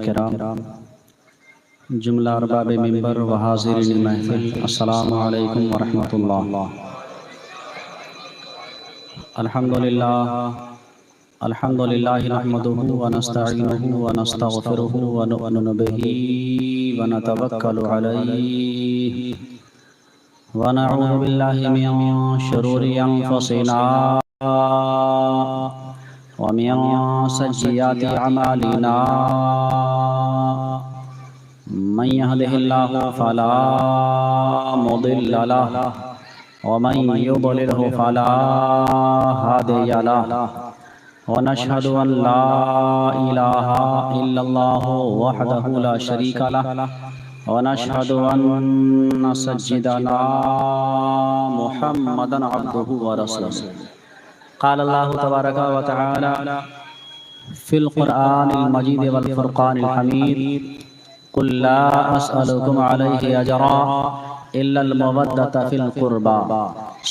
کرام، جملہ ارباب منبر و حاضرین محفل، السلام علیکم ورحمۃ اللہ۔ الحمدللہ نحمدہ ونستعینہ ونستغفرہ ونؤمن بہ ونتوکل علیہ ونعوذ باللہ من شرور انفسنا ومن سیئات اعمالنا، من يهده الله فلا مضل له ومن يضلله فلا هادي له، ونشهد أن لا إله إلا الله وحده لا شريك له، ونشهد أن سيدنا محمدا عبده ورسوله۔ قال الله تبارك وتعالى في القرآن المجيد والفرقان الحميد: قل لا أسألكم عليه أجرا إلا المودة في القربى،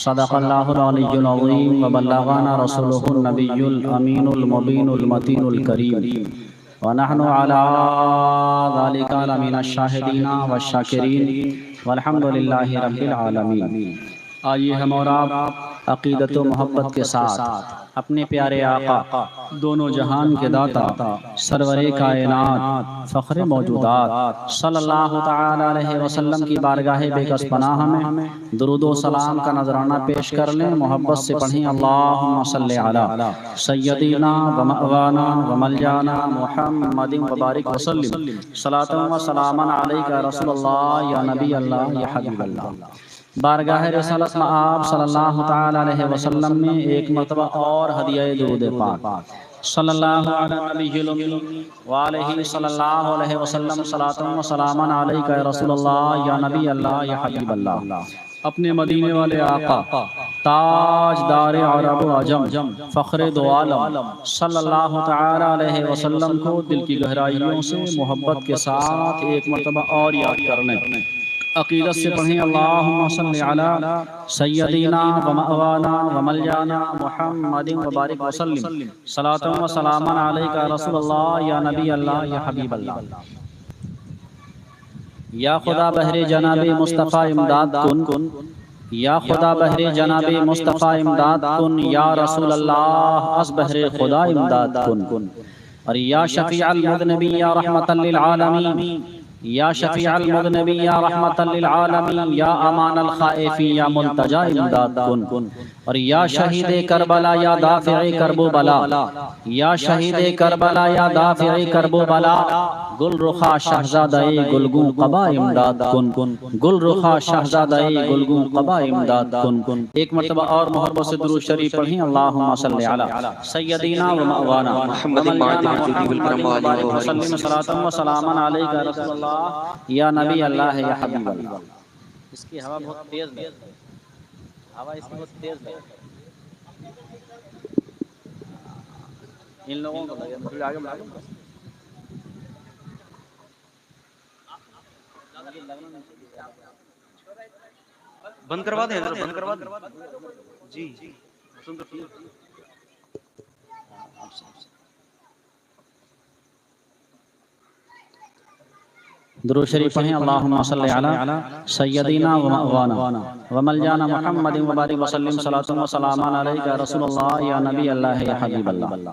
صدق الله العلي العظيم وبلغنا رسوله النبي الأمين المبين المتين الكريم، ونحن على ذلك لمن الشاهدين والشاكرين والحمد لله رب العالمين۔ آئیے ہم اور آپ عقیدت و محبت کے ساتھ اپنے پیارے آقا دونوں جہان کے داتا سرور کائنات فخر موجودات صلی اللہ تعالی علیہ وسلم کی بارگاہ بے کس پناہ میں درود و سلام کا نذرانہ پیش کر لیں۔ محبت سے پڑھیں: اللہم صلی علی سیدنا و مأوانا و ملجانا محمد وبارک وسلم، صلاۃ و سلاما علیک رسول اللہ یا نبی اللہ یا حبیب اللہ۔ بارگاہ رسالت میں آپ صلی اللہ تعالی علیہ وسلم نے ایک مرتبہ اور ہدیہ درود پاک صلی اللہ علیہ نبی الامی وآلہ صلی اللہ علیہ وسلم، صلاۃ و سلاما علیک رسول اللہ یا نبی اللہ یا حبیب اللہ، اپنے مدینے والے آقا تاجدار عرب و عجم فخر دو عالم صلی اللہ تعالی علیہ وسلم کو دل کی گہرائیوں سے محبت کے ساتھ ایک مرتبہ اور یاد کرنے۔ عقیدت سے پڑھیں: اللہم صلی علی سیدنا و مأوانا و ملجانا محمد وبارک وسلم، صلاۃ و سلاما علیک رسول اللہ یا نبی اللہ یا حبیب اللہ۔ یا خدا بہر جناب مصطفیٰ امداد کن، یا خدا بہر جناب مصطفیٰ امداد کن، یا رسول اللہ از بہر خدا امداد کن، اور یا شفیع المذنبین یا رحمت للعالمین، یا شفیع المذنبین یا رحمت للعالمین، یا امان الخائفین یا ملتجا امداد کن، اور یا شہید کربلا یا دافع کرب و بلا، یا شہید کربلا یا دافع کرب و بلا، گل رخا شہزادہ گلگون قبا امداد کن، گل رخا شہزادہ گلگون قبا امداد کن۔ ایک مرتبہ اور محبت سے درود شریف پڑھیں: اللہم صلی علی سیدنا و مأوانا محمد وسلم، صلاۃ و سلاما علیک رسول اللہ یا نبی اللہ یا حبیب اللہ۔ اس کی ہوا بہت تیز ہے، ہوا اس کی بہت تیز ہے، ان لوگوں کو لگے تھوڑی آگے بڑھا دوں۔ بند کروا دیں، بند کروا دیں جی۔ درود شریف پڑھیں: اللہم صلی علی سیدنا و مأوانا و ملجانا محمد وبارک وسلم، صلاۃ و سلاما علیک رسول اللہ یا نبی اللہ یا حبیب اللہ۔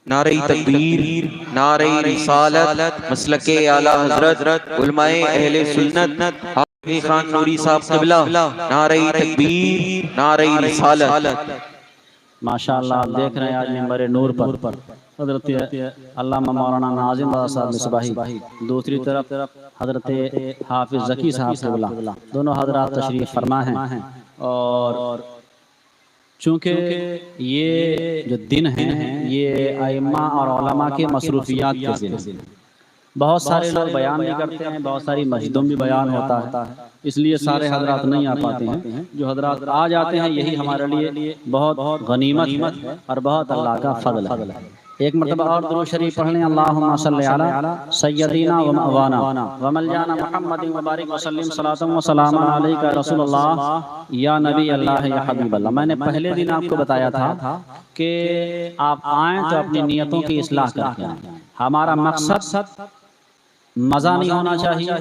نعرہ تکبیر، نعرہ رسالت، مسلک اعلی حضرت علماء اہل سنت حافظ خان نوری صاحب قبلہ، نعرہ تکبیر، نعرہ رسالت۔ ماشاءاللہ آپ دیکھ رہے ہیں آج منبر نور پر حضرت علامہ مولانا ناظم صاحب مصباحی، دوسری طرف حضرت حافظ ذکی صاحب قبلہ، دونوں حضرات تشریف فرما ہیں۔ اور چونکہ یہ جو دن ہیں یہ ائمہ اور علماء کے مصروفیات کے ذریعے بہت سارے لوگ بیان بھی کرتے ہیں، بہت ساری مسجدوں میں بیان ہوتا ہے، اس لیے سارے حضرات نہیں آ پاتے ہیں۔ جو حضرات آ جاتے ہیں یہی ہمارے لیے بہت غنیمت ہے اور بہت اللہ کا فضل ہے۔ ایک مرتبہ اور درود شریف پڑھ لیں: اللہم صلی علی سیدنا و مأوانا و ملجانا محمد وبارک وسلم، صلاۃ و سلاما علیک رسول اللہ یا نبی اللہ یا حبیب اللہ۔ میں نے پہلے دن آپ کو بتایا تھا کہ آپ آئیں تو اپنی نیتوں کی اصلاح کر کے آئیں۔ ہمارا مقصد مزہ نہیں ہونا چاہیے،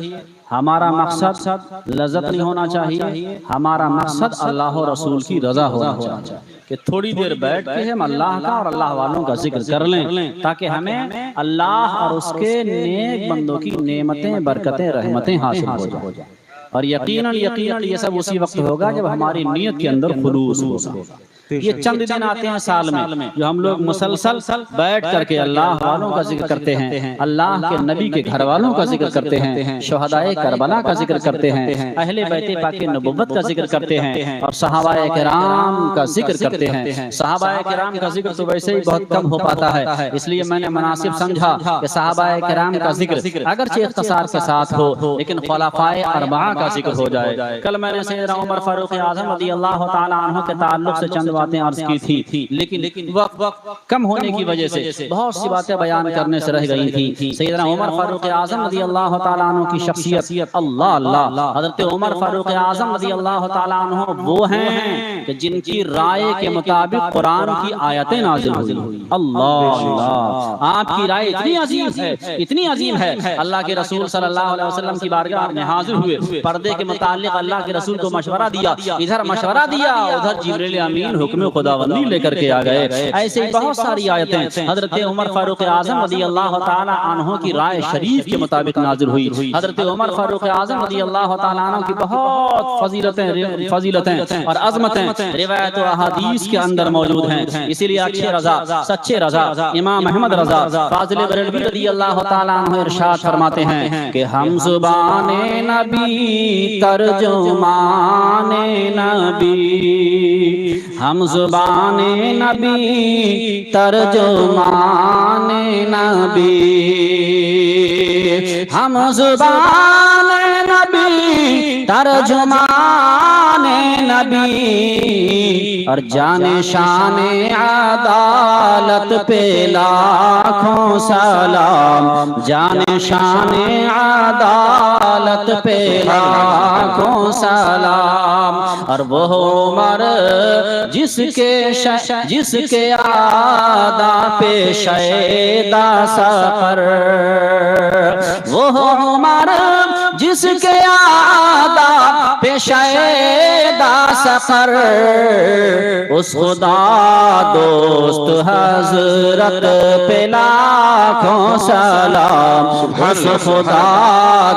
ہمارا مقصد لذت نہیں ہونا چاہیے، ہمارا مقصد اللہ و رسول کی رضا ہونا چاہیے کہ تھوڑی دیر بیٹھ کے ہم اللہ کا اور اللہ والوں کا ذکر کر لیں تاکہ ہمیں اللہ اور اس کے نیک بندوں کی نعمتیں، برکتیں، رحمتیں حاصل ہو جائیں۔ اور یقیناً یہ سب اسی وقت ہوگا جب ہماری نیت کے اندر خلوص ہوگا۔ یہ چند دن آتے ہیں سال میں جو ہم لوگ مسلسل بیٹھ کر کے اللہ والوں کا ذکر کرتے ہیں، اللہ کے نبی کے گھر والوں کا ذکر کرتے ہیں، شہدائے کربلا کا ذکر کرتے ہیں، اہل بیت پاک نبوت کا ذکر کرتے ہیں، اور صحابہ کرام کا ذکر کرتے ہیں۔ صحابہ کرام کا ذکر تو ویسے ہی بہت کم ہو پاتا ہے، اس لیے میں نے مناسب سمجھا کہ صحابہ کرام کا ذکر اگرچہ اختصار کے ساتھ ہو لیکن خلفائے اربعہ کا ذکر ہو جائے۔ کل میں نے سیدنا عمر فاروق اعظم رضی اللہ تعالیٰ عنہ کے تعلق سے چند باتیں عرض کی تھی، لیکن وقت کم ہونے کی وجہ سے بہت سی باتیں بیان کرنے سے رہ گئی تھی۔ سیدنا عمر فاروق اعظم رضی اللہ تعالیٰ عنہ کی شخصیت، اللہ حضرت عمر فاروق اعظم رضی اللہ تعالیٰ عنہ وہ ہیں کہ جن کی رائے کے مطابق قرآن کی آیتیں نازل ہوئی۔ اللہ آپ کی رائے اتنی عظیم ہے، اللہ کے رسول صلی اللہ علیہ وسلم کی بارگاہ میں حاضر ہوئے، پردے کے متعلق اللہ کے رسول کو مشورہ دیا، ادھر مشورہ دیا، ادھر جبریل امین حکم خداوندی لے کر کے آ گئے۔ ایسے ہی بہت ساری آیتیں حضرت عمر فاروق اعظم رضی اللہ تعالی عنہ کی رائے شریف کے مطابق نازل ہوئی۔ حضرت عمر فاروق اعظم رضی اللہ تعالی عنہ کی بہت فضیلتیں اور عظمتیں روایت و احادیث کے اندر موجود ہیں۔ اسی لیے اچھے رضا، سچے رضا، امام احمد رضا فاضل بریلوی رضی اللہ تعالی عنہ ارشاد فرماتے ہیں کہ ہم زبان نبی ترجمان نبی، ہم زبان نبی ترجمان نبی، ہم زبان نبی ترجمان نبی، اور جان شان عدالت پہ لاکھوں سلام، جان شان عدالت پہ لاکھوں سلام، اور وہ عمر جس کے آدا پہ شیدا سفر، وہ عمر جس کے آدا پہ شیدا سفر، اس خدا دوست حضرت پہ لاکھوں سلام، اس خدا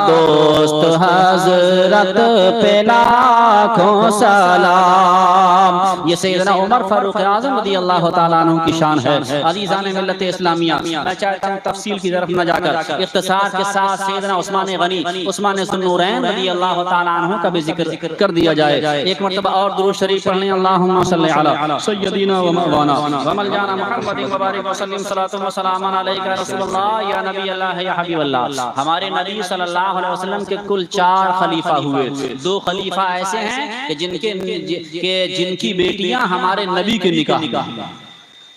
دوست حضرت پہ لاکھوں سلام۔ یہ سیدنا عمر فاروق اعظم رضی اللہ تعالیٰ عنہ کی شان ہے۔ عزیزان ملت اسلامیہ، میں چاہتا ہوں تفصیل کی طرف نہ جا کر اختصار کے ساتھ سیدنا عثمان غنی، عثمان ذو النورین رضی اللہ تعالیٰ عنہ کا بھی ذکر کر دیا جائے۔ ایک مرتبہ اور درود شریف پڑھ لیں، اللہم صلی علی سیدنا و مولانا و مولانا محمد وبارک وسلم، صلاۃ و سلام علیک یا رسول اللہ یا نبی اللہ یا حبیب اللہ۔ ہمارے نبی صلی اللہ علیہ وسلم کے کل 4 خلیفہ ہوئے۔ 2 خلیفہ ایسے ہیں کہ جن کی بیٹیاں ہمارے نبی کے نکاح،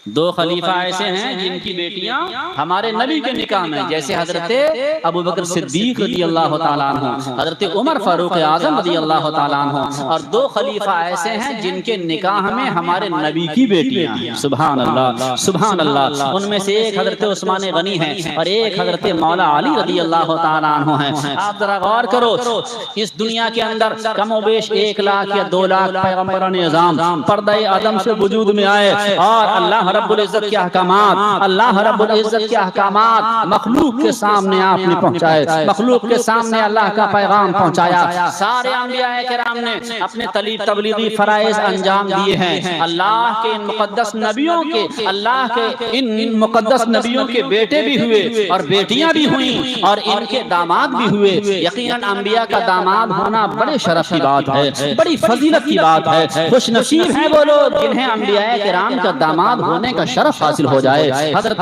2 خلیفہ ایسے ہیں جن کی بیٹیاں ہمارے نبی کے نکاح میں، جیسے حضرت ابو بکر صدیق رضی اللہ تعالیٰ عنہ، حضرت عمر فاروق اعظم رضی اللہ تعالیٰ عنہ، اور 2 خلیفہ ایسے ہیں جن کے نکاح میں ہمارے نبی کی بیٹیاں ہیں۔ سبحان اللہ، سبحان اللہ۔ ان میں سے ایک حضرت عثمان غنی ہیں اور ایک حضرت مولا علی رضی اللہ تعالیٰ عنہ ہیں۔ آپ ذرا غور کرو، اس دنیا کے اندر کم و بیش 1 لاکھ یا 2 لاکھ پیغمبران اعظام پردہ عدم سے وجود میں آئے، اور اللہ رب العزت کے احکامات، اللہ رب العزت کے احکامات مخلوق کے سامنے آپ نے پہنچائے، مخلوق کے سامنے اللہ کا پیغام پہنچایا۔ سارے انبیاء کرام نے اپنے تبلیغی فرائض انجام دیے ہیں۔ اللہ کے ان مقدس نبیوں کے، اللہ کے ان مقدس نبیوں کے بیٹے بھی ہوئے اور بیٹیاں بھی ہوئیں اور ان کے داماد بھی ہوئے۔ یقیناً انبیاء کا داماد ہونا بڑے شرف کی بات ہے، بڑی فضیلت کی بات ہے۔ خوش نصیب ہیں وہ لوگ جنہیں انبیاء کرام کا داماد ہونے کا شرف حاصل ہو جائے۔ حضرت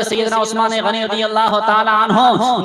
سیدنا عثمان غنی رضی اللہ تعالی عنہ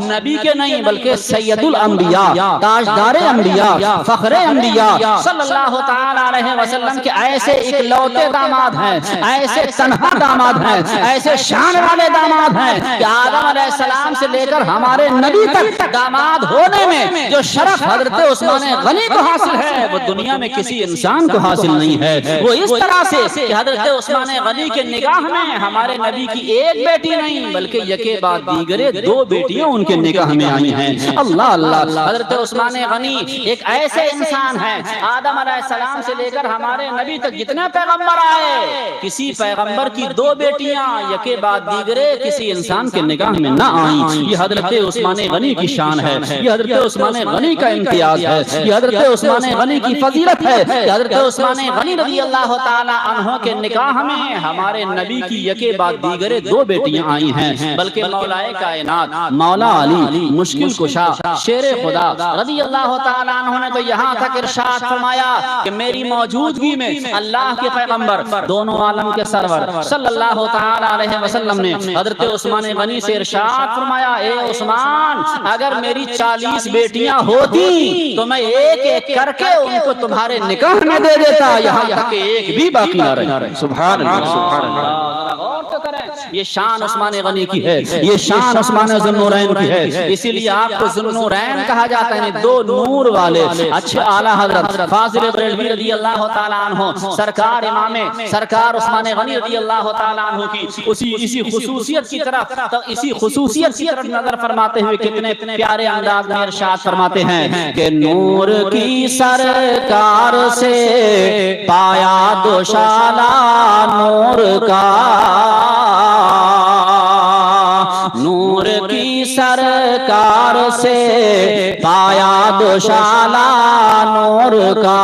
نبی کے نہیں بلکہ سید الانبیاء، تاجدار انبیاء، فخر انبیاء صلی اللہ تعالی علیہ وسلم کے ایسے اکلوتے داماد ہیں، ایسے تنہا داماد ہیں، ایسے شان والے داماد ہیں کہ آدم علیہ السلام سے لے کر ہمارے نبی تک داماد ہونے میں جو شرف حضرت عثمان غنی کو حاصل ہے وہ دنیا میں کسی انسان کو حاصل نہیں ہے۔ وہ اس طرح سے کہ حضرت عثمان غنی کے نگاہ میں ہمارے نبی کی ایک بیٹی نہیں بلکہ یکے بعد دیگرے دو بیٹیاں ان کے نگاہ میں آئی ہیں۔ اللہ اللہ، حضرت عثمان غنی ایک ایسے انسان ہیں، آدم علیہ السلام سے لے کر ہمارے نبی تک جتنے پیغمبر آئے، کسی پیغمبر کی دو بیٹیاں یکے بعد دیگرے کسی انسان کے نگاہ میں نہ آئیں۔ یہ حضرت عثمان غنی کی شان ہے، یہ حضرت عثمان غنی کا امتیاز ہے، یہ حضرت عثمان غنی کی فضیلت ہے۔ حضرت عثمان غنی رضی اللہ تعالی عنہ کے نکاح میں ہمارے نبی کی یکے بعد دیگرے دو بیٹیاں آئی ہیں، بلکہ مولا کائنات مولا علی مشکل کشا شیر خدا رضی اللہ تعالی عنہ نے تو یہاں تک ارشاد فرمایا کہ میری موجودگی میں اللہ کے پیغمبر دونوں عالم کے سرور صلی اللہ تعالی علیہ وسلم نے حضرت عثمان غنی سے ارشاد فرمایا، اے عثمان اگر میری 40 بیٹیاں ہوتی تو میں ایک ایک کر کے ان کو تمہارے نکاح میں دے دیتا، یہاں تک کہ ایک بھی باقی نہ رہے۔ سبحان اللہ سبحان اللہ، غور تو کریں، یہ شان عثمان غنی کی ہے، یہ شان عثمان ذوالنورین کی ہے، اسی لیے آپ کو ذوالنورین کہا جاتا ہے، دو نور والے اچھے اعلیٰ حضرت فاضل بریلوی رضی اللہ تعالیٰ عنہ سرکار امام سرکار عثمان غنی رضی اللہ تعالیٰ عنہ کی اسی خصوصیت کی طرف نظر فرماتے ہوئے کتنے پیارے انداز میں ارشاد فرماتے ہیں کہ نور کی سرکار سے پایا دوشالہ نور کا، نور کی سرکار سے پایا دوشالہ نور کا،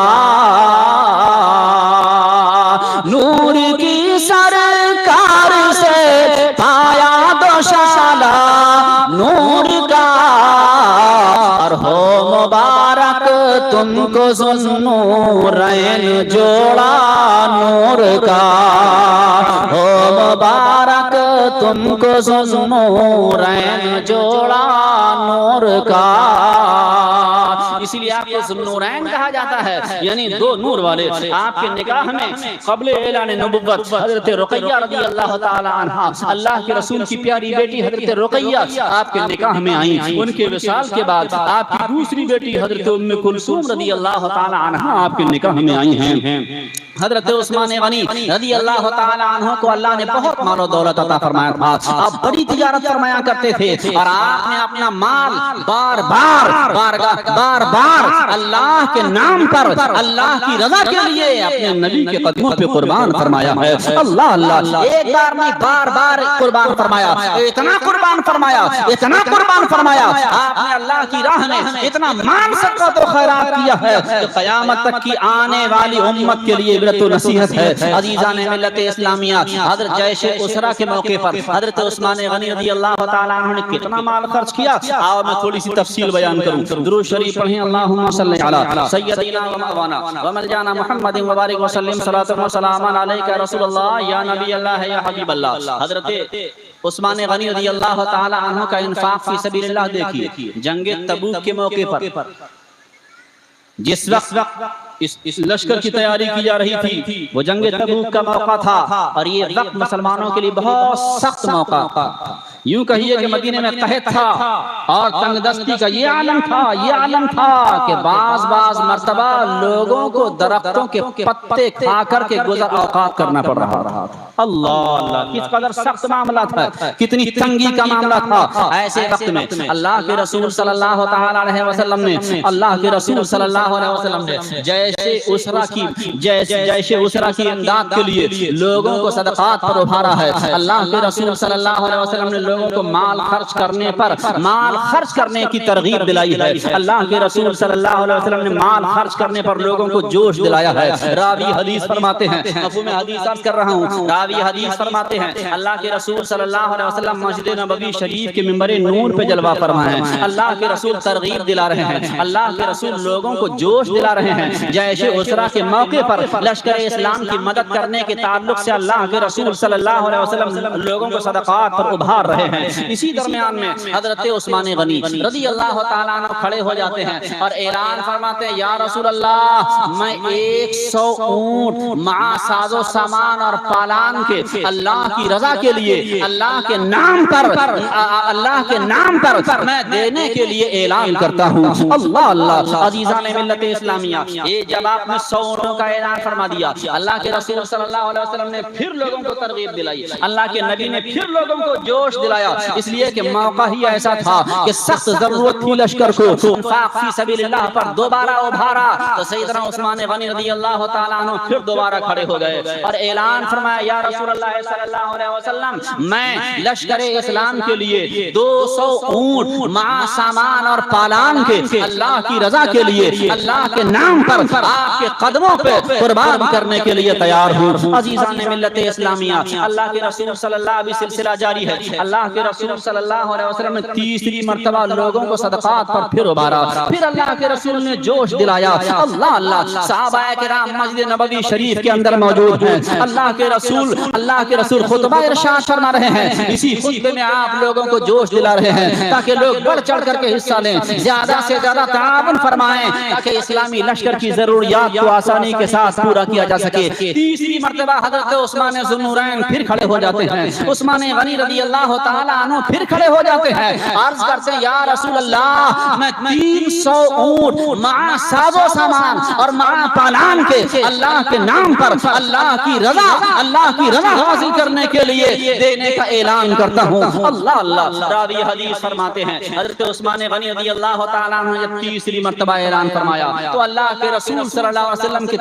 نور کی سرکار سے پایا دوشالہ نور کا، اور ہو مبارک تم کو ذوالنورین جوڑا نور کا، ہو مبارک تم کو ذوالنورین جوڑا نور کا، اسی لیے آپ کو ذوالنورین کہا جاتا ہے، یعنی دو نور والے۔ آپ کے نکاح میں قبل اعلان نبوت حضرت رقیہ رضی اللہ تعالی عنہا اللہ کے رسول کی پیاری بیٹی حضرت رقیہ آپ کے نکاح میں آئیں، ان کے وصال کے بعد آپ کی دوسری بیٹی حضرت ام کلثوم رضی اللہ تعالی عنہا آپ کے نکاح میں آئی ہیں۔ حضرت عثمان غنی رضی اللہ تعالی عنہ کو اللہ نے بہت مال و دولت عطا فرمایا تھا، آپ بڑی تجارت فرمایا کرتے تھے، اور آپ نے اپنا مال بار بار اللہ کے نام پر اللہ کی رضا کے لیے اپنے نبی کے قدموں پہ قربان فرمایا ہے۔ اللہ اللہ، ایک بار نہیں بار بار قربان فرمایا، اتنا قربان فرمایا اتنا قربان فرمایا، آپ نے اللہ کی راہ میں اتنا مال صدقات و خیرات کیا ہے کہ قیامت تک کی آنے والی امت کے لیے عبرت و نصیحت ہے۔ عزیزان ملت اسلامیہ، حضرت جیش اسرا کے موقع پر حضرت عثمان غنی رضی اللہ تعالی عنہ نے کتنا مال خرچ کیا، آؤ میں تھوڑی سی تفصیل بیان کروں۔ درود شریف پڑھیں، اللہم صلی علی سیدنا و مولانا و مولانا محمد وبارک وسلم، صلاۃ و سلام علیک رسول اللہ یا نبی اللہ یا حبیب اللہ۔ حضرت عثمان غنی رضی اللہ تعالی عنہ کا انفاق فی سبیل اللہ دیکھیے، جنگ تبوک کے موقع پر جس وقت اس لشکر کی تیاری کی جا رہی تھی، وہ جنگ تبوک کا موقع تھا، اور یہ وقت مسلمانوں کے لیے بہت سخت موقع تھا۔ یوں کہیے کہ مدینے میں قحط تھا اور تنگ دستی کا یہ عالم تھا کہ بعض مرتبہ لوگوں کو درختوں کے پتے کھا کر کے گزر اوقات کرنا پڑ رہا تھا۔ اللہ اللہ، کس قدر سخت معاملہ تھا، کتنی تنگی کا معاملہ تھا۔ ایسے وقت میں اللہ کے رسول صلی اللہ تعالی علیہ وسلم نے جیش اسرا کی امداد کے لیے لوگوں کو صدقات پر ابھارا ہے۔ اللہ کے رسول صلی اللہ علیہ وسلم نے لوگوں کو مال خرچ کرنے کی ترغیب دلائی ہے۔ اللہ کے رسول صلی اللہ علیہ وسلم نے مال خرچ کرنے پر لوگوں کو جوش دلایا ہے۔ راوی حدیث فرماتے ہیں، مفہوم حدیث عرض کر رہا ہوں، راوی حدیث فرماتے ہیں اللہ کے رسول صلی اللہ علیہ وسلم مسجد نبوی شریف کے منبر نور پہ جلوہ فرما ہیں۔ اللہ کے رسول ترغیب دلا رہے ہیں، اللہ کے رسول لوگوں کو جوش دلا رہے ہیں۔ جیش اسرا کے موقع پر لشکر اسلام کی مدد کرنے کے تعلق سے اللہ کے رسول صلی اللہ علیہ وسلم لوگوں کو صدقات پر ابھار رہے رہے ہیں، اسی درمیان میں حضرت عثمان غنی رضی اللہ تعالیٰ عنہ کھڑے ہو جاتے ہیں اور اعلان فرماتے ہیں یا رسول اللہ میں 100 اونٹ مع ساز و سامان اور پالان کے اللہ کی رضا کے لیے اللہ کے نام پر میں دینے کے لیے اعلان کرتا ہوں۔ اللہ اللہ عزیزان ملت اسلامیہ، یہ جب آپ نے 100 اونٹوں کا اعلان فرما دیا، اللہ کے رسول صلی اللہ علیہ وسلم نے پھر لوگوں کو ترغیب دلائی، اللہ کے نبی نے پھر لوگوں کو جوش دلایا، اس لیے کہ موقع ہی ایسا تھا کہ سخت ضرورت تھی لشکر کو انفاق فی سبیل اللہ پر دوبارہ ابھارا، تو سیدنا عثمان غنی رضی اللہ تعالیٰ عنہ پھر دوبارہ کھڑے ہو گئے اور اعلان فرمایا یا رسول اللہ صلی اللہ علیہ وسلم میں لشکر اسلام کے لیے 200 اونٹ مع سامان اور پالان کے اللہ کی رضا کے لیے اللہ کے نام پر آپ کے قدموں پہ قربان کرنے کے لیے تیار ہوں۔ عزیزان ملت اسلامیہ، اللہ کے رسول صلی اللہ علیہ وسلم جاری ہے، اللہ کے رسول صلی اللہ علیہ وسلم نے تیسری مرتبہ لوگوں کو صدقات پر پھر ابھارا، پھر اللہ کے رسول نے جوش دلایا۔ اللہ اللہ صحابہ کرام مسجد نبوی شریف کے اندر موجود ہیں، اللہ کے رسول خطبہ ارشاد فرما رہے ہیں، اسی خطبے میں آپ لوگوں کو جوش دلا رہے ہیں تاکہ لوگ بڑھ چڑھ کر کے حصہ لیں، زیادہ سے زیادہ تعاون فرمائیں تاکہ اسلامی لشکر کی ضروریات کو آسانی کے ساتھ پورا کیا جا سکے۔ تیسری مرتبہ حضرت عثمان ذوالنورین پھر کھڑے ہو جاتے ہیں، عثمان غنی رضی اللہ تعالیٰ عنہ پھر کھڑے ہو جاتے ہیں، عرض کرتے ہیں یا رسول اللہ میں 300 اونٹ مع ساز و سامان اور مع پالان کے اللہ کے نام پر اللہ کی رضا حاصل کرنے کے لیے دینے کا اعلان کرتا ہوں۔ اللہ اللہ راوی حدیث فرماتے ہیں حضرت عثمان غنی رضی اللہ تعالیٰ عنہ جب تیسری مرتبہ اعلان فرمایا تو اللہ کے رسول صلی اللہ علیہ وسلم کے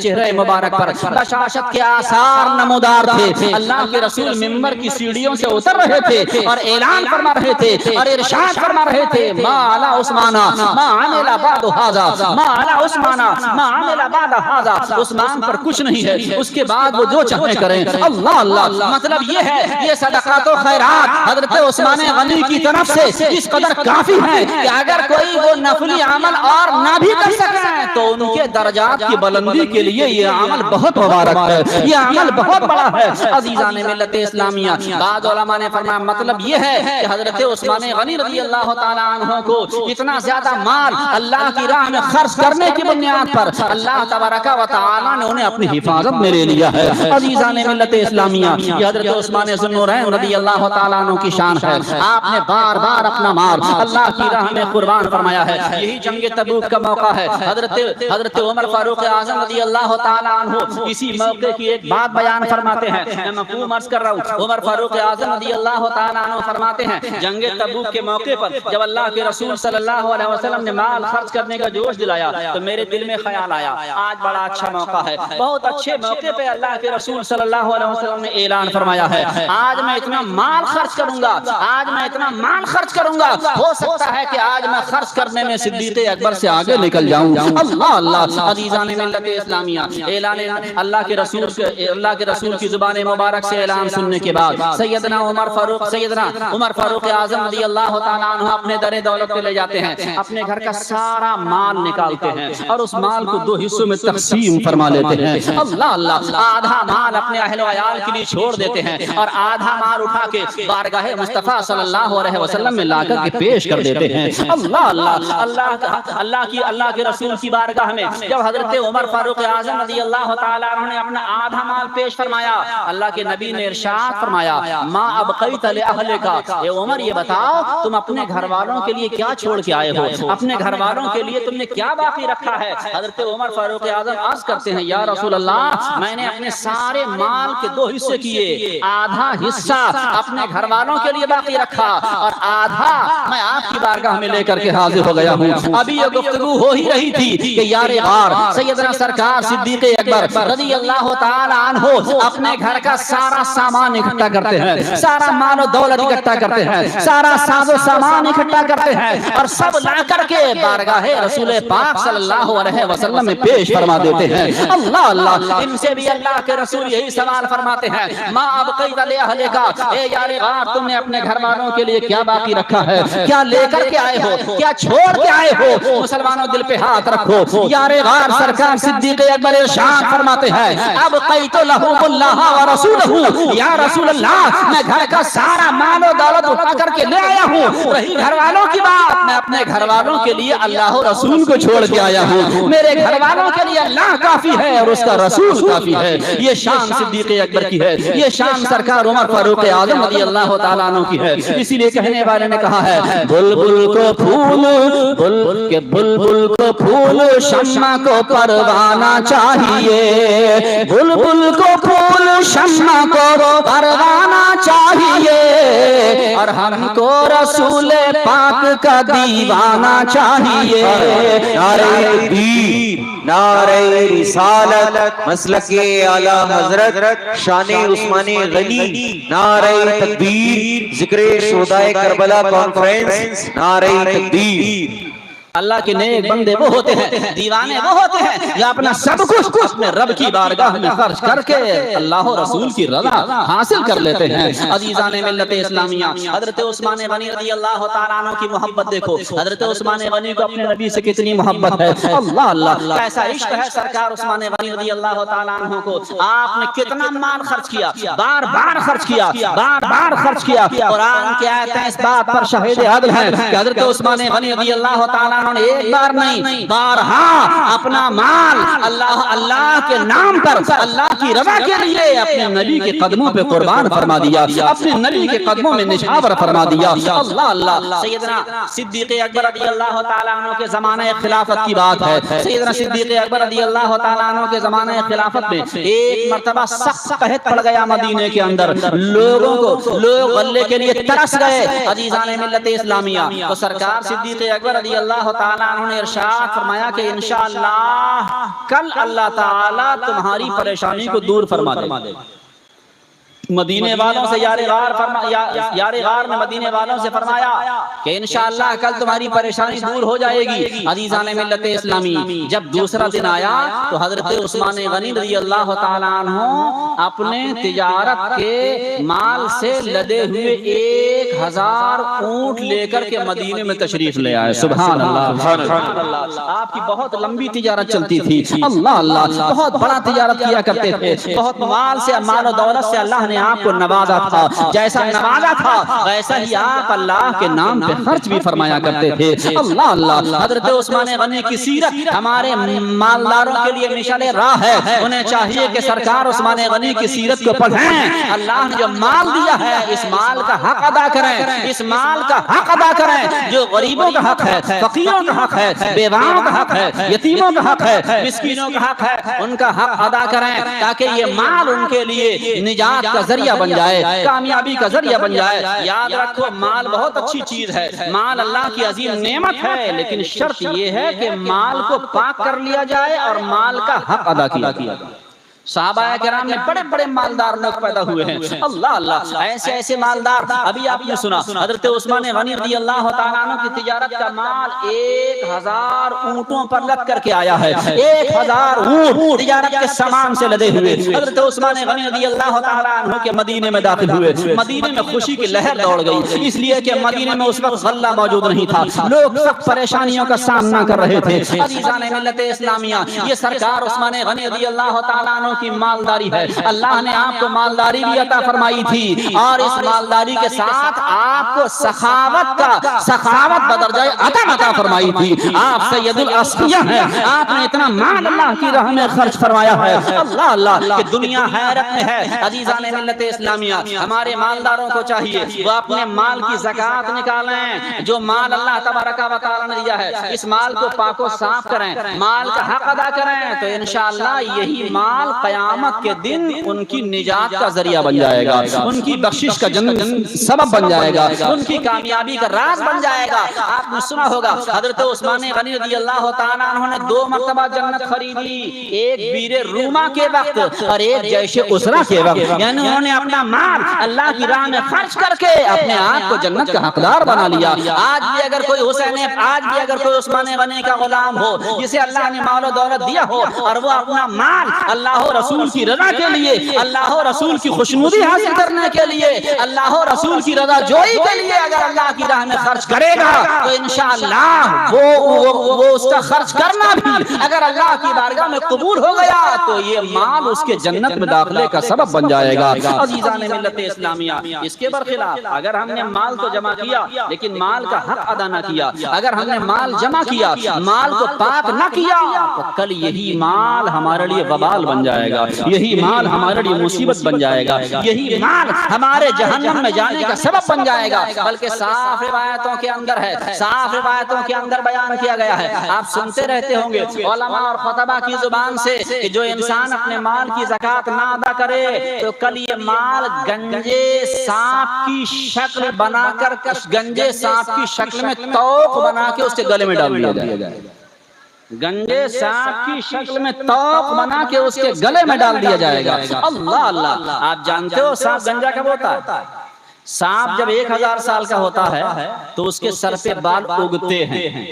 چہرے مبارک پر بشاشت کے آثار نمودار تھے۔ اللہ کے رسول منبر کی سیڑھیوں سے اتر رہے تھے اور اعلان فرما رہے تھے اور ارشاد فرما رہے تھے ما علی عثمان ما عمل بعد هذا، ما علی عثمان ما عمل بعد هذا، عثمان پر کچھ نہیں ہے، اس کے بعد وہ جو چاہے کریں۔ اللہ اللہ مطلب یہ ہے یہ صدقات و خیرات حضرت عثمان غنی کی طرف سے اس قدر کافی ہے کہ اگر کوئی وہ نفلی عمل اور نہ بھی کر سکیں تو ان کے درجات کی بلندی کے لیے یہ عمل بہت مبارک ہے، یہ عمل بہت بڑا ہے۔ عزیزان ملت اسلامیہ، بعض علماء نے فرمایا مطلب یہ ہے کہ حضرت عثمان غنی رضی اللہ تعالیٰ عنہ کو اتنا زیادہ مال اللہ کی راہ میں خرچ کرنے کی بنیاد پر اللہ تبارک و تعالیٰ نے انہیں اپنی حفاظت میں لے لیا ہے۔ عزیزان ملت اسلامیہ، یہ حضرت عثمان ذوالنورین رضی اللہ تعالیٰ عنہ کی شان ہے، آپ نے بار بار اپنا مال اللہ کی راہ میں قربان فرمایا ہے۔ یہی جنگ تبوک کا موقع ہے، حضرت عمر فاروق اعظم رضی اللہ تعالیٰ عنہ اسی موقع کی ایک بات بیان فرماتے ہیں، میں مفہوم عرض کر رہا ہوں۔ عمر فاروق اعظم رضی اللہ تعالیٰ عنہ فرماتے ہیں جنگ تبوک کے موقع پر جب اللہ کے رسول صلی اللہ علیہ وسلم نے مال خرچ کرنے کا جوش دلایا تو میرے دل میں خیال آیا آج بڑا اچھا موقع ہے، بہت اچھے موقع پہ اللہ کے رسول صلی اللہ علیہ وسلم نے اعلان فرمایا ہے آج میں اتنا مال خرچ کروں گا، آج میں اتنا مال خرچ کروں گا، ہو سکتا ہے کہ آج میں خرچ کرنے میں صدیق اکبر سے آگے نکل جاؤں۔ اللہ اللہ عزیزان ملت اسلامیہ، اعلان اللہ کے رسول کی زبان مبارک سے اعلان سننے کے بعد سیدنا عمر فاروق اعظم رضی اللہ تعالیٰ عنہ اپنے در دولت پہ لے جاتے ہیں، اپنے گھر کا سارا مال نکالتے ہیں اور اس مال کو 2 حصوں میں تقسیم فرما لیتے ہیں۔ اللہ اللہ آدھا مال اپنے اہل و عیال کے لیے چھوڑ دیتے ہیں اور آدھا مال اٹھا کے بارگاہ مصطفیٰ صلی اللہ علیہ وسلم میں لا کر کے پیش کر دیتے ہیں۔ اللہ کے رسول کی بارگاہ میں جب حضرت عمر فاروق اعظم رضی اللہ تعالیٰ عنہ نے اپنا آدھا مال پیش فرمایا، اللہ کے نبی نے ارشاد فرمایا ما ابقیت لأہلک، اے عمر یہ بتاؤ تم اپنے گھر والوں کے لیے کیا چھوڑ کے آئے ہو، اپنے گھر والوں کے لیے تم نے کیا باقی رکھا ہے؟ حضرت عمر فاروق اعظم عرض کرتے ہیں یا رسول اللہ میں نے اپنے سارے مال کے 2 حصے کیے، آدھا حصہ اپنے گھر والوں کے لیے باقی رکھا اور آدھا میں آپ کی بارگاہ میں لے کر کے حاضر ہو گیا ہوں۔ ابھی یہ گفتگو ہو ہی رہی تھی کہ یار غار سیدنا سرکار صدیق اکبر رضی اللہ تعالیٰ عنہ اپنے گھر کا سارا سامان اکٹھا کرتے ہیں، سارا مال و دولت اکٹھا کرتے ہیں، سارا ساز و سامان اکٹھا کرتے ہیں اور سب لا کر کے بارگاہ رسول پاک صلی اللہ علیہ وسلم میں پیش فرما دیتے ہیں۔ اللہ اللہ ان سے بھی اللہ کے رسول یہی سوال فرماتے ہیں ما ابقیت لأہلک، اے یار غار تم نے اپنے گھر والوں کے لیے کیا باقی رکھا ہے، کیا لے کر کے آئے ہو، کیا چھوڑ کے آئے ہو؟ مسلمانوں دل پہ ہاتھ رکھو۔ یار غار سرکار صدیق اکبر ارشاد فرماتے ہیں ابقیت لہم اللہ ورسولہ، یا رسول اللہ میں گھر کا سارا مال و دولت اٹھا کر کے لے آیا ہوں. رہی گھر والوں کی بات، میں اپنے گھر والوں کے لیے اللہ و رسول کو چھوڑ کے آیا ہوں. میرے گھر والوں کے لیے اللہ کافی ہے اور اس کا رسول کافی ہے. یہ شان صدیق اکبر کی ہے، یہ شان سرکار عمر فاروق اعظم رضی اللہ تعالیٰ عنہ کی ہے. اسی لیے کہنے والے نے کہا ہے بلبل کو پھول بلبل کو پھول شمع کو پروانہ چاہیے، بلبل کو پھول شمع کو پروانہ چاہیے، اور ہم کو رسول پاک کا دیوانہ چاہیے. نعرہ تکبیر، نعرہ رسالت، مسلک اعلی حضرت شان عثمان غنی، نعرہ تکبیر، ذکر شہداء کربلا کانفرنس، نعرہ تکبیر. اللہ کے نیک بندے وہ ہوتے ہیں، دیوانے وہ ہوتے ہیں جو اپنا سب کچھ اپنے رب کی بارگاہ میں خرچ کر کے اللہ و رسول کی رضا حاصل کر لیتے ہیں. عزیزان ملت اسلامیہ، حضرت عثمان غنی رضی اللہ تعالیٰ عنہ کی محبت دیکھو. حضرت عثمان غنی کو اپنے نبی سے کتنی محبت ہے. اللہ اللہ کیسا عشق ہے سرکار عثمان غنی رضی اللہ تعالیٰ عنہ کو. آپ نے کتنا مال خرچ کیا، بار بار خرچ کیا، بار بار خرچ کیا. قرآن کی آیتیں اس بات پر شاہد عدل ہیں کہ حضرت عثمان غنی رضی اللہ تعالیٰ عنہ نے ایک بار نہیں بارہا اپنا مال اللہ کے نام پر، اللہ کی رضا کے لیے اپنے نبی کے قدموں پہ قربان فرما دیا، اپنے نبی کے قدموں میں نچھاور فرما دیا. اللہ اللہ. سیدنا صدیق اکبر رضی اللہ تعالیٰ عنہ کے زمانہ خلافت کی بات ہے. سیدنا صدیق اکبر رضی اللہ تعالیٰ عنہ کے زمانہ خلافت میں ایک مرتبہ سخت قحط پڑ گیا مدینے کے اندر. لوگ غلے کے لیے ترس گئے. عزیزان ملت اسلامیہ، تو سرکار صدیق اکبر رضی اللہ تعالیٰ عنہ نے ارشاد فرمایا کہ انشاءاللہ کل اللہ تعالیٰ تمہاری پریشانی کو دور فرما دے. مدینے والوں سے یار غار نے مدینے والوں سے فرمایا کہ انشاءاللہ کل تمہاری پریشانی دور ہو جائے گی. عزیزان ملت اسلامی، جب دوسرا دن آیا تو حضرت عثمان غنی رضی اللہ تعالیٰ عنہ اپنے تجارت کے مال سے لدے ہوئے 1000 اونٹ لے کر کے مدینے میں تشریف لے آئے. سبحان اللہ. آپ کی بہت لمبی تجارت چلتی تھی. اللہ اللہ. بہت بڑا تجارت کیا کرتے تھے. بہت مال سے، مال و دولت سے اللہ نے آپ کو نوازا تھا. جیسا نوازا تھا ویسا ہی آپ اللہ کے نام پہ خرچ بھی فرمایا کرتے تھے. اللہ اللہ. حضرت عثمان غنی کی سیرت ہمارے مالداروں کے لیے مشعل راہ ہے. انہیں چاہیے کہ سرکار عثمان غنی کی سیرت کو پڑھیں. اللہ نے جو مال دیا ہے اس مال کا حق ادا کریں، اس مال کا حق ادا کریں. جو غریبوں کا حق ہے، فقیروں کا حق ہے، بیواؤں کا حق ہے، یتیموں کا حق ہے، مسکینوں کا حق ہے، ان کا حق ادا کریں تاکہ یہ مال ان کے لیے نجات کا ذریعہ بن جائے، کامیابی کا ذریعہ بن جائے. یاد رکھو مال بہت اچھی چیز ہے، مال اللہ کی عظیم نعمت ہے، لیکن شرط یہ ہے کہ مال کو پاک کر لیا جائے اور مال کا حق ادا کیا جائے. صحابہ کرام میں بڑے بڑے مالدار لوگ پیدا ہوئے ہیں. اللہ اللہ. ایسے ایسے مالدار ابھی آپ نے سنا حضرت عثمان غنی رضی اللہ تعالیٰ عنہ کی تجارت کا مال 1000 اونٹوں پر لد کر کے آیا ہے. 1000 اونٹ تجارت کے سامان سے لدے ہوئے حضرت عثمان غنی رضی اللہ تعالیٰ عنہ کے مدینے میں داخل ہوئے. مدینے میں خوشی کی لہر دوڑ گئی، اس لیے کہ مدینے میں اس وقت غلہ موجود نہیں تھا. لوگ سخت پریشانیوں کا سامنا کر رہے تھے. عزیزان ملت اسلامیہ، یہ سرکار عثمان غنی رضی اللہ تعالیٰ عنہ کی مالداری ہے. اللہ نے آپ کو مالداری بھی عطا فرمائی تھی اور اس مالداری کے ساتھ آپ کو سخاوت بدرجہ عطا فرمائی تھی. آپ سید الاسقیاء ہیں. آپ نے اتنا مال اللہ کی راہ میں خرچ فرمایا ہے. اللہ اللہ کہ دنیا حیرت میں ہے. عزیزان ملت اسلامیہ، ہمارے مالداروں کو چاہیے وہ اپنے مال کی زکات نکالیں. جو مال اللہ تبارک و تعالی نے دیا ہے اس مال کو پاک و صاف کریں، مال کا حق ادا کریں، تو انشاءاللہ یہی مال قیامت کے دن ان کی نجات کا ذریعہ بن جائے گا، ان کی بخشش کا سبب بن جائے گا، ان کی کامیابی کا راز بن جائے گا. آپ نے سنا ہوگا حضرت عثمان غنی رضی اللہ تعالیٰ عنہ نے 2 مرتبہ جنت خریدی، ایک بیر روما کے وقت اور ایک جیش اسرا کے وقت. یعنی انہوں نے اپنا مال اللہ کی راہ میں خرچ کر کے اپنے آپ کو جنت کا حقدار بنا لیا. آج بھی اگر کوئی عثمان غنی کا غلام ہو جسے اللہ نے مال و دولت دیا ہو اور وہ اپنا مال اللہ رسول کی رضا کے لیے، اللہ و رسول کی خوشنودی حاصل کرنے کے لیے، اللہ و رسول کی رضا جوئی کے لیے اگر اللہ کی راہ میں خرچ کرے گا تو انشاءاللہ وہ اس کا خرچ کرنا بھی اگر اللہ کی بارگاہ میں قبول ہو گیا تو یہ مال اس کے جنت میں داخلے کا سبب بن جائے گا۔ عزیزان ملت اسلامیہ، اس کے برخلاف اگر ہم نے مال تو جمع کیا لیکن مال کا حق ادا نہ کیا، اگر ہم نے مال جمع کیا مال کو پاک نہ کیا تو کل یہی مال ہمارے لیے وبال بن جائے گا، یہی مال ہمارے لیے مصیبت بن جائے گا، یہی مال ہمارے جہنم میں جانے کا سبب بن جائے گا۔ بلکہ صاف روایتوں کے اندر ہے، صاف روایتوں کے اندر بیان کیا گیا ہے، آپ سنتے رہتے ہوں گے علماء اور خطبہ کی زبان سے کہ جو انسان اپنے مال کی زکوٰۃ نہ ادا کرے تو کل یہ مال گنجے سانپ کی شکل بنا کر، گنجے سانپ کی شکل میں توق بنا کے اس کے گلے میں ڈال دیا جائے گا، گنجے سانپ کی شکل میں توق بنا کے اس کے گلے میں ڈال دیا جائے گا۔ اللہ اللہ، آپ جانتے ہو سانپ گنجا کب ہوتا ہے؟ سانپ جب 1000 سال کا ہوتا ہے تو اس کے سر پہ بال اگتے ہیں،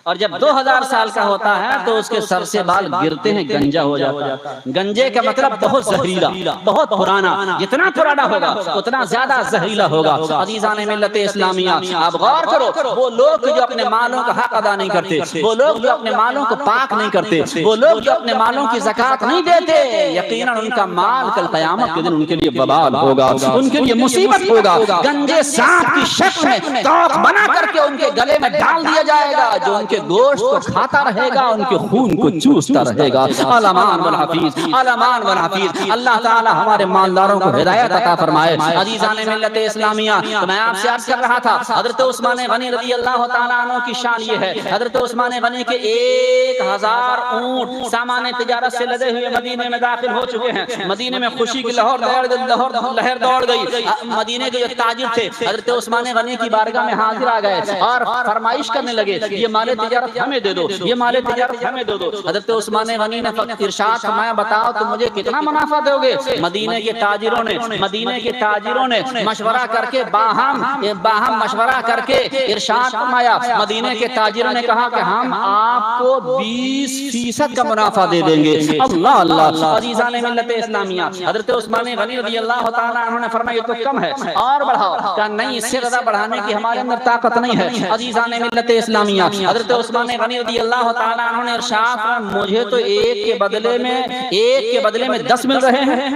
اور جب 2000 سال کا ہوتا ہے تو اس کے سر سے بال گرتے ہیں، گنجا ہو جاتا ہے۔ گنجے کا مطلب بہت زہریلا، بہت پرانا، جتنا پرانا ہوگا اتنا زیادہ زہریلا ہوگا۔ عزیزان ملت اسلامیہ، آپ غور کرو، وہ لوگ جو اپنے مالوں کا حق ادا نہیں کرتے، وہ لوگ جو اپنے مالوں کو پاک نہیں کرتے، وہ لوگ جو اپنے مالوں کی زکوٰۃ نہیں دیتے، یقیناً ان کا مال کل قیامت کے دن ان کے لیے وبال ہوگا، ان کے لیے مصیبت ہوگا۔ گنجے سانپ کی شکل میں توق بنا کر کے ان کے گلے میں ڈال دیا جائے گا، جو ان کے گوشت کو کھاتا رہے گا، ان کے خون کو چوستا رہے گا۔ علمان والحفیظ، علمان والحفیظ، اللہ تعالی ہمارے مالداروں کو ہدایت عطا فرمائے۔ عزیزان ملت اسلامیہ، تو میں آپ سے عرض کر رہا تھا حضرت عثمان غنی رضی اللہ تعالیٰ عنہ کی شان یہ ہے، حضرت عثمان غنی کے 1000 اونٹ سامان تجارت سے لدے ہوئے مدینے میں داخل ہو چکے ہیں۔ مدینے میں خوشی کی لہر دوڑ گئی۔ مدینے کے جو تاجر تھے حضرت عثمان غنی کی بارگاہ میں حاضر آ گئے اور فرمائش کرنے لگے، یہ مال تجارت ہمیں دے دو، یہ مال تجارت ہمیں دے دو۔ حضرت عثمان غنی نے ارشاد فرمایا، بتاؤ تم مجھے کتنا منافع دو گے؟ مدینے کے تاجروں نے مشورہ کر کے باہم مشورہ کر کے ارشاد فرمایا، مدینے کے تاجروں نے کہا کہ ہم آپ کو 20% کا منافع دے دیں گے۔ اللہ اللہ، عزیزان ملت اسلامیہ، حضرت عثمان غنی رضی اللہ تعالیٰ عنہ نے فرمایا یہ تو کم ہے، اور بڑھاؤ۔ کہا نہیں، اس سے زیادہ بڑھانے کی ہمارے اندر طاقت نہیں ہے۔ عزیزان ملت اسلامیہ، حضرت عثمان غنی رضی اللہ تعالیٰ عنہ نے ارشاد فرمایا، مجھے تو ایک کے بدلے میں 10 مل رہے ہیں۔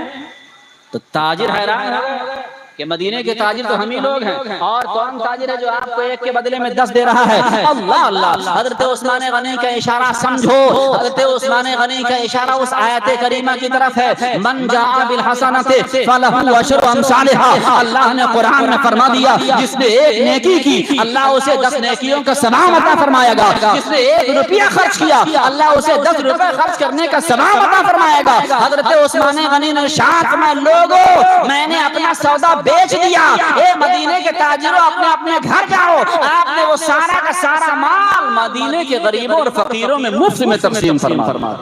تو تاجر حیران ہے کہ مدینے کے تاجر تو ہم ہی لوگ ہیں، اور کون تاجر ہے جو آپ کو ایک کے بدلے میں 10 دے رہا ہے؟ اللہ اللہ، حضرت عثمان غنی کا اشارہ سمجھو، حضرت عثمان غنی کا اشارہ اس آیت کریمہ کی طرف ہے، من جاء بالحسنۃ فلہ عشر امثالها۔ اللہ نے قرآن میں فرما دیا، جس نے ایک نیکی کی اللہ اسے 10 نیکیوں کا ثواب عطا فرمائے گا، جس نے 1 روپیہ خرچ کیا اللہ اسے 10 روپے خرچ کرنے کا ثواب عطا فرمائے گا۔ حضرت عثمان غنی نے ارشاد فرمایا، لوگوں میں نے اپنا سودا بیچ دیا، اے مدینے کے تاجروں اپنے گھر جاؤ، آپ نے وہ سارا کا سارا مال مدینے کے غریبوں اور فقیروں میں مفت میں تقسیم فرما۔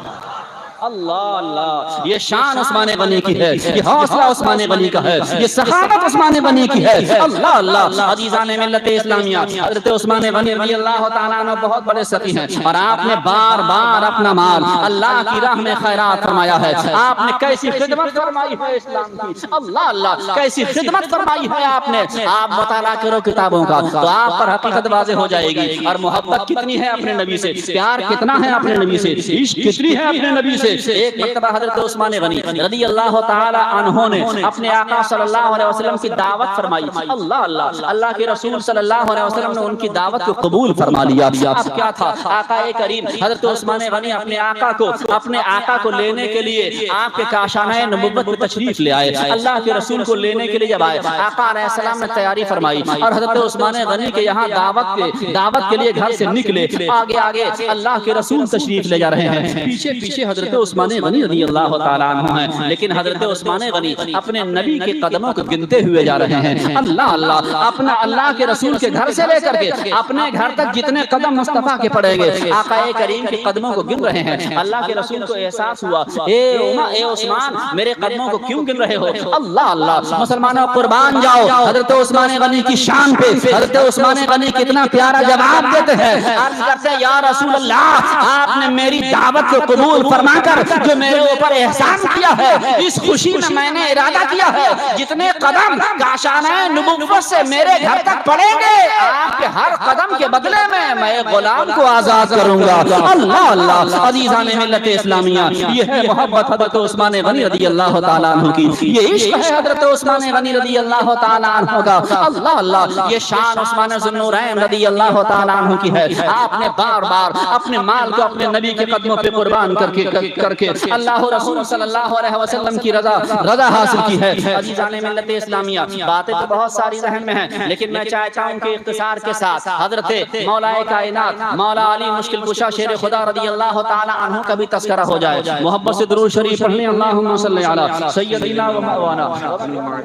اللہ اللہ، یہ شان عثمان غنی کی ہے، یہ حوصلہ عثمان غنی کا ہے، یہ سخاوت عثمان غنی کی ہے۔ اللہ اللہ، عزیزان ملت اسلامیہ، حضرت عثمان غنی رضی اللہ تعالیٰ عنہ بہت بڑے سخی ہیں، اور آپ نے بار بار اپنا مال اللہ کی راہ میں خیرات فرمایا ہے۔ آپ نے کیسی خدمت فرمائی ہے اسلام کی، اللہ اللہ، کیسی خدمت فرمائی ہے آپ نے۔ آپ مطالعہ کرو کتابوں کا تو آپ پر حقیقت واضح ہو جائے گی، اور محبت کتنی ہے اپنے نبی سے، پیار کتنا ہے اپنے نبی سے، عشق کتنی ہے اپنے نبی سے۔ ایک مرتبہ حضرت عثمان غنی رضی اللہ تعالی عنہ نے اپنے آقا صلی اللہ علیہ وسلم کی دعوت فرمائی۔ اللہ اللہ، اللہ کے رسول صلی اللہ علیہ وسلم نے ان کی دعوت کو قبول فرما لیا۔ اب کیا تھا، آقا کریم حضرت عثمان غنی اپنے آقا کو لینے کے لیے آپ کے کاشانہ نبوت میں تشریف لے آئے۔ اللہ کے رسول کو لینے کے لیے جب آئے، آقا علیہ السلام نے تیاری فرمائی، اور حضرت عثمان غنی کے یہاں دعوت کے لیے گھر سے نکلے۔ آگے آگے اللہ کے رسول تشریف لے جا رہے ہیں، پیچھے پیچھے حضرت عثمان غنی رضی اللہ تعالیٰ عنہ ہیں، لیکن حضرت عثمان غنی اپنے نبی کے قدموں کو گنتے ہوئے جا رہے ہیں۔ اللہ اللہ، اپنا اللہ کے رسول کے گھر سے لے کر کے اپنے گھر تک جتنے قدم مصطفیٰ کے پڑیں گے، آقا کریم کے قدموں کو گن رہے ہیں۔ اللہ کے رسول کو احساس ہوا، اے عثمان میرے قدموں کو کیوں گن رہے ہو؟ اللہ اللہ، مسلمانوں قربان جاؤ حضرت عثمان غنی کی شان پہ۔ حضرت عثمان غنی کتنا پیارا جواب دیتے ہیں، عرض کرتے ہیں یا رسول اللہ، آپ نے میری دعوت کو قبول فرما کر جو میرے اوپر احسان کیا ہے، اس خوشی میں نے ارادہ کیا ہے جتنے قدم کاشانہ نبوت سے میرے گھر تک پڑیں گے، آپ کے ہر قدم کے بدلے میں غلام کو آزاد کروں گا۔ اللہ اللہ عزیزان ملت اسلامیہ، یہ ہے محبت حضرت عثمان غنی رضی اللہ تعالیٰ عنہ کی، یہ عشق ہے حضرت عثمان غنی رضی اللہ تعالیٰ عنہ کا۔ اللہ اللہ، یہ شان عثمان ذو النورین رضی اللہ تعالیٰ عنہ کی ہے۔ آپ نے بار بار اپنے مال کو اپنے نبی کے قدموں پہ قربان کر کے اللہ رسول صلی اللہ علیہ وسلم کی رضا حاصل کی ہے۔ عزیزان ملت اسلامیہ، باتیں تو بہت ساری ذہن میں ہیں، لیکن میں چاہتا ہوں کہ اختصار کے ساتھ حضرت مولا کائنات مولا علی مشکل کشا شیر خدا رضی اللہ تعالیٰ عنہ کا بھی تذکرہ ہو جائے۔ محبت سے درود شریف پڑھیں، اللہم صلی علی سیدنا و مولانا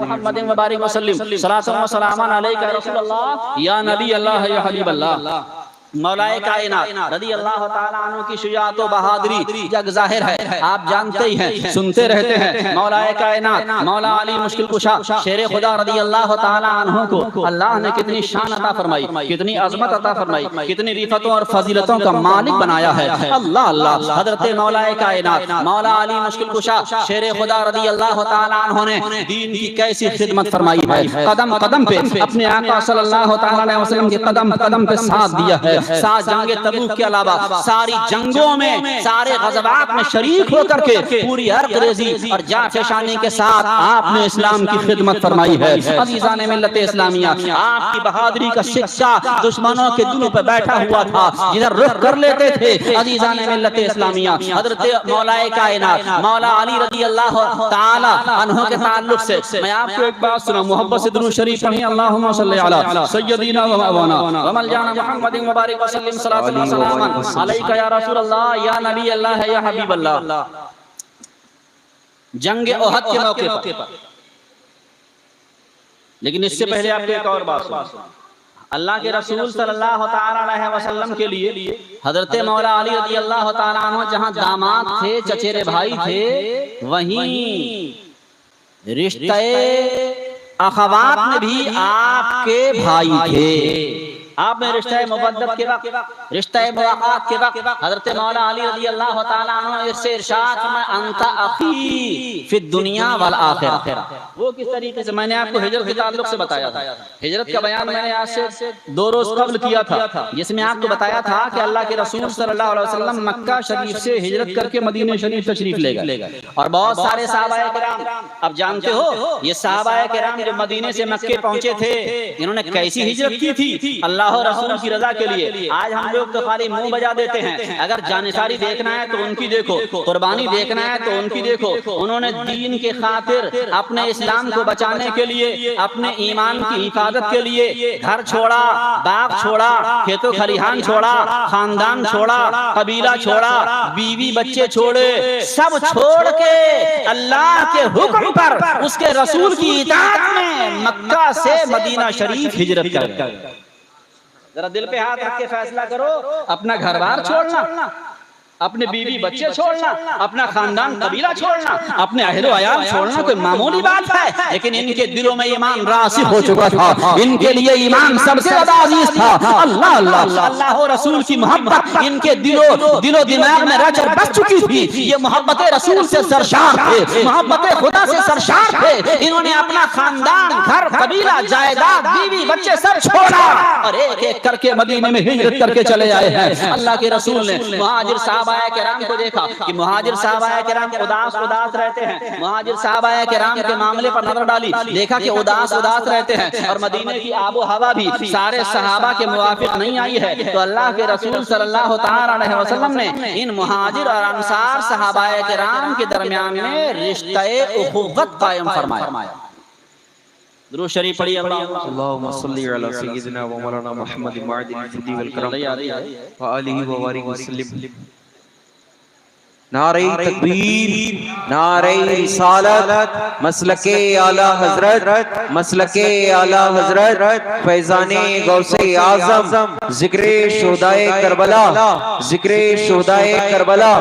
محمد مبارک وسلم، صلاۃ و سلام علیک یا رسول اللہ یا نبی اللہ یا حبیب اللہ۔ مولا کائنات رضی اللہ تعالیٰ عنہ کی شجاعت و بہادری جگ ظاہر ہے، آپ جانتے ہی ہیں، سنتے رہتے ہیں۔ مولا کائنات مولا علی مشکل کشا شیر خدا رضی اللہ تعالیٰ عنہ کو اللہ نے کتنی شان عطا فرمائی، کتنی عظمت عطا فرمائی، کتنی رفعتوں اور فضیلتوں کا مالک بنایا ہے۔ اللہ اللہ، حضرت مولا کائنات مولا علی مشکل کشا شیر خدا رضی اللہ تعالیٰ عنہ نے دین کی کیسی خدمت فرمائی ہے، قدم قدم پہ اپنے آقا صلی اللہ تعالیٰ علیہ وسلم کے قدم قدم پہ ساتھ دیا ہے۔ ساتھ جنگ تبوک کے علاوہ ساری جنگوں میں، سارے غزوات میں شریک ہو کر کے پوری عرق ریزی اور جاں فشانی کے ساتھ آپ نے اسلام کی خدمت فرمائی ہے۔ عزیزان ملت اسلامیہ، آپ کی بہادری کا سکہ دشمنوں کے دلوں پہ بیٹھا ہوا تھا، جدھر رخ کر لیتے تھے۔ عزیزان ملت اسلامیہ، حضرت مولا کائنات مولا علی رضی اللہ تعالی عنہ کے تعلق سے میں آپ کو ایک بات سنا، محبت سے درود شریف پڑھیں، اللہم صلی علی سیدنا و مولانا ومولانا محمد مبارک وسلم، صلاۃ و سلام علیک یا رسول اللہ یا نبی اللہ یا حبیب اللہ۔ جنگ احد کے موقع پر، لیکن اس سے پہلے آپ کو ایک اور بات سنا، اللہ کے رسول صلی اللہ تعالی علیہ وسلم کے لیے حضرت مولا علی رضی اللہ تعالی عنہ جہاں داماد تھے، چچیرے بھائی تھے، وہیں رشتہ اخوات میں بھی آپ کے بھائی تھے۔ آپ نے رشتہ مبدت کے وقت، رشتہ مواقعات کے وقت حضرت مولا علی رضی اللہ تعالیٰ عنہ سے ارشاد میں انت اخی فی الدنیا والآخرہ، وہ کس طریقے سے میں نے آپ کو ہجرت کے تعلق سے بتایا تھا۔ ہجرت کا بیان میں نے آج سے 2 روز قبل کیا تھا، جس میں آپ کو بتایا تھا کہ اللہ کے رسول صلی اللہ علیہ وسلم مکہ شریف سے ہجرت کر کے مدینہ شریف تشریف لے گئے، اور بہت سارے صحابہ کرام، اب جانتے ہو یہ صحابہ کرام جو مدینے سے مکے پہنچے تھے، انہوں نے کیسی ہجرت کی تھی اللہ رسول کی رضا کے لیے۔ آج ہم لوگ تو خالی منہ بجا دیتے ہیں، اگر جانساری دیکھنا ہے تو ان کی دیکھو، قربانی دیکھنا ہے تو ان کی دیکھو۔ انہوں نے دین کے خاطر اپنے اسلام کو بچانے کے لیے، اپنے ایمان کی حفاظت کے لیے گھر چھوڑا، باغ چھوڑا، کھیت و کھلیہان چھوڑا، خاندان چھوڑا، قبیلہ چھوڑا، بیوی بچے چھوڑے، سب چھوڑ کے اللہ کے حکم پر اس کے رسول کی اطاعت میں مکہ سے مدینہ شریف ہجرت کر گئے۔ ذرا دل پہ ہاتھ رکھ کے فیصلہ کرو، اپنا گھر بار چھوڑنا، اپنے بیوی بچے چھوڑنا، اپنا خاندان قبیلہ چھوڑنا، اپنے اہل و عیال چھوڑنا کوئی معمولی بات ہے، لیکن ان کے دلوں میں ایمان راسخ ہو چکا تھا، ان کے لیے ایمان سب سے زیادہ عزیز تھا۔ اللہ اللہ، اللہ و رسول کی محبت ان کے دل و دماغ میں رچ اور بس چکی تھی۔ یہ محبت رسول سے سرشار تھے، محبت خدا سے سرشار تھے۔ انہوں نے اپنا خاندان، گھر، قبیلہ، جائیداد، بیوی بچے سب چھوڑا اور ایک ایک کر کے مدینے میں ہجرت کر کے چلے آئے ہیں۔ اللہ کے رسول نے مہاجر صحابہ کرام کو دیکھا کہ مہاجر صحابہ کرام اداس رہتے ہیں، مہاجر صحابہ کرام کے معاملے پر نظر ڈالی، دیکھا کہ اداس رہتے ہیں، اور مدینے کی آب و ہوا بھی سارے صحابہ کے موافق نہیں آئی ہے، تو اللہ کے رسول صلی اللہ تعالی علیہ وسلم نے ان مہاجر اور انصار صحابہ کرام کے درمیان میں رشتہ اخوت قائم فرمایا۔ درود شریف پڑھیے، اللہم صلی علی سیدنا و مولانا محمد معدن الفضل والکرم و آلہ وبارک وسلم۔ نعرہ تکبیر، نعرہ رسالت، مسلک اعلی حضرت، مسلک اعلی حضرت، فیضان غوث اعظم، ذکر شہدائے کربلا، ذکر شہدائے کربلا،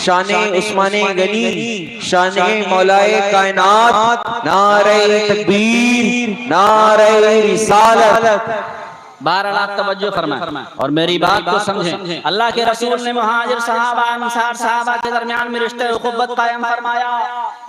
شان عثمان غنی، شان مولا کائنات، نعرہ تکبیر، نعرہ رسالت۔ بہرحال آپ توجہ فرمائیں اور میری بات کو سمجھیں. اللہ کے رسول نے مہاجر صحابہ انصار صحابہ کے درمیان میں رشتہ اخوت قائم فرمایا.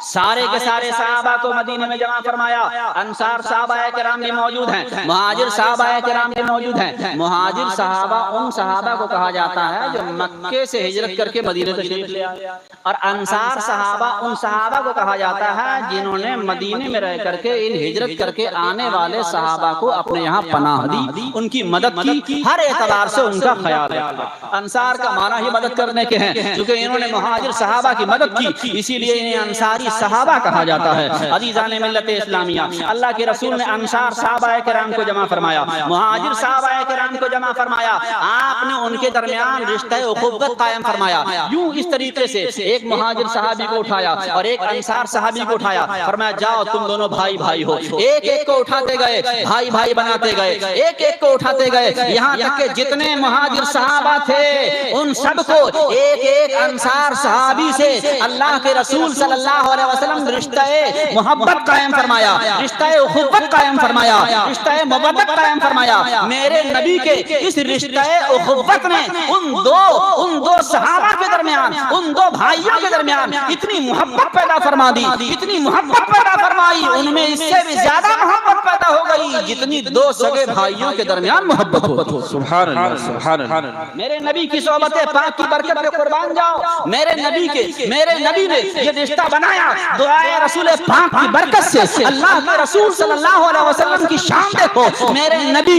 سارے کے سارے صحابہ کو مدینے میں جمع فرمایا. انصار صحابہ کرام بھی موجود ہیں, مہاجر صحابہ کرام بھی موجود ہیں. مہاجر صحابہ ان صحابہ کو کہا جاتا ہے جو مکے سے ہجرت کر کے مدینے تشریف لے آئے, اور انصار صحابہ ان صحابہ کو کہا جاتا ہے جنہوں نے مدینے میں رہ کر کے ان ہجرت کر کے آنے والے صحابہ کو اپنے یہاں پناہ دی, ان کی مدد کی, ہر اعتبار سے ان کا خیال رکھا. انصار کا معنی ہی مدد کرنے کے ہیں, کیونکہ انہوں نے مہاجر صحابہ کی مدد کی, اسی لیے انہیں انصاری صحابہ کہا جاتا ہے. عزیزان ملت اسلامیہ, اللہ کے رسول نے انصار صحابہ کرام کو جمع فرمایا, مہاجر صحابہ کرام کو جمع فرمایا. آپ نے ان کے درمیان رشتہ اخوت قائم فرمایا. یوں اس طریقے سے ایک مہاجر صحابی کو اٹھایا اور ایک انصار صحابی کو اٹھایا, فرمایا جاؤ تم دونوں بھائی بھائی ہو. ایک ایک کو اٹھاتے گئے, بھائی بھائی بناتے گئے, ایک ایک کو اٹھاتے گئے, یہاں تک کہ جتنے مہاجر صحابہ تھے ان سب کو ایک ایک انصار صحابی سے اللہ کے رسول صلی اللہ علیہ وسلم رشتہ محبت قائم فرمایا, رشتہ اخوت قائم فرمایا, رشتہ محبت قائم فرمایا. میرے نبی کے اس رشتہ اخوت نے ان دو صحابہ کے درمیان, ان دو بھائیوں کے درمیان اتنی محبت پیدا فرما دی, اتنی محبت پیدا فرمائی, ان میں اس سے بھی زیادہ محبت پیدا ہو گئی جتنی دو سگے بھائیوں کے درمیان محبت ہو. سبحان اللہ, سبحان اللہ. میرے نبی کی صحبت پاک کی برکت پہ قربان جاؤ. میرے نبی نے یہ رشتہ بنایا. دعائے رسول پاک کی برکت سے اللہ کے رسول صلی اللہ علیہ وسلم کی شان دیکھو. میرے نبی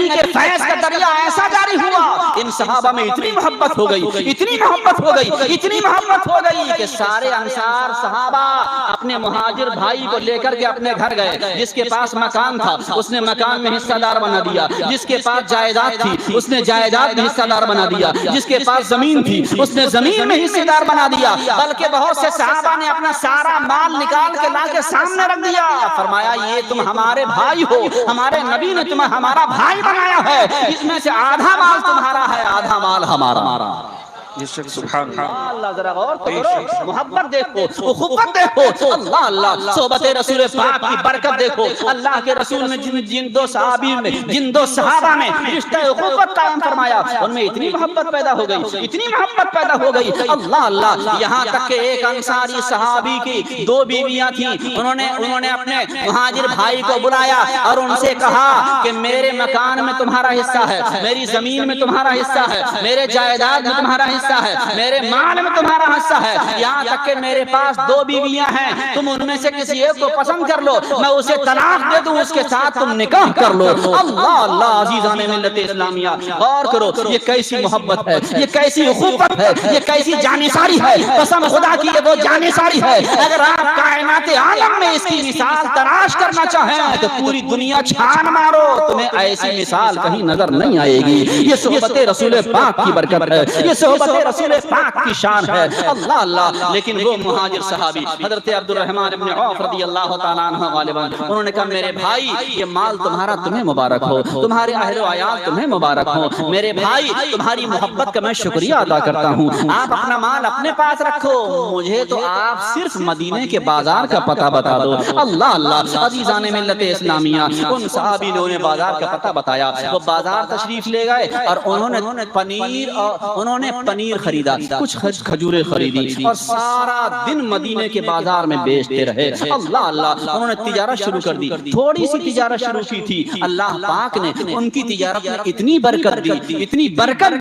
کے فیض کا دریا ایسا جاری ہوا, ان صحابہ میں اتنی محبت ہو گئی, اتنی محبت ہو گئی, اتنی محبت ہو گئی کہ سارے انصار صحابہ اپنے مہاجر بھائی کو لے کر کے اپنے گھر گئے. جس کے پاس مکان تھا اس نے مکان میں حصہ دار بنا دیا, جس کے پاس جائیداد تھی اس نے جائیداد میں حصہ دار بنا دیا, جس کے پاس زمین تھی اس نے زمین میں حصہ دار بنا دیا. بلکہ بہت سے صحابہ نے اپنا سارا مال نکال کے لا کے سامنے رکھ دیا, فرمایا یہ تم ہمارے بھائی ہو, ہمارے نبی نے تمہیں ہمارا بھائی بنایا ہے, اس میں سے آدھا مال تمہارا ہے, آدھا مال ہمارا. سبحان اللہ, ذرا غور تو کرو, محبت دیکھو, اخوت دیکھو, اللہ اللہ, صحبت رسول پاک کی برکت دیکھو. اللہ کے رسول نے جن دو صحابہ میں رشتہ اخوت قائم فرمایا, ان میں اتنی محبت پیدا ہو گئی, اتنی محبت پیدا ہو گئی, اللہ اللہ, یہاں تک کہ ایک انصاری صحابی کی دو بیویاں تھیں. انہوں نے اپنے مہاجر بھائی کو بلایا اور ان سے کہا کہ میرے مکان میں تمہارا حصہ ہے, میری زمین میں تمہارا حصہ ہے, میرے جائیداد میں تمہارا حصہ ہے, میرے مال میں تمہارا حصہ ہے, یہاں تک کہ میرے پاس دو بیویاں ہیں, تم ان میں سے کسی ایک کو پسند کر لو, میں اسے طلاق دے دوں, اس کے ساتھ تم نکاح کر لو. اللہ اللہ, عزیزان ملت اسلامیہ, غور کرو, یہ کیسی محبت ہے, یہ کیسی اخوت ہے, یہ کیسی جانثاری ہے. قسم خدا کی یہ وہ جانثاری ہے, اگر آپ کائنات عالم میں اس کی مثال تلاش کرنا چاہیں تو پوری دنیا چھان مارو, تمہیں ایسی مثال کہیں نظر نہیں آئے گی. یہ صحبت رسول پاک کی برکت ہے, یہ صحبت رسول پاک کی شان ہے. اللہ اللہ, لیکن وہ مہاجر صحابی حضرت عبد الرحمن بن عوف رضی اللہ تعالیٰ عنہ غالباً, انہوں نے کہا میرے بھائی یہ مال تمہارا تمہیں مبارک ہو, تمہارے اہل و عیال تمہیں مبارک ہو. میرے بھائی تمہاری محبت کا میں شکریہ ادا کرتا ہوں, آپ اپنا مال اپنے پاس رکھو, مجھے تو آپ صرف مدینے کے بازار کا پتہ بتا دو. اللہ اللہ, عزیزان ملت اسلامیہ, ان صحابی نے انہیں بازار کا پتہ بتایا. وہ بازار تشریف لے گئے اور انہوں نے پنیر خریدا, کچھ کھجوریں خریدی اور سارا دن مدینے کے بازار میں بیچتے رہے. اللہ اللہ, انہوں نے تجارت شروع کر دی. تھوڑی سی تجارت شروع کی تھی, اللہ پاک نے ان کی تجارت میں اتنی برکت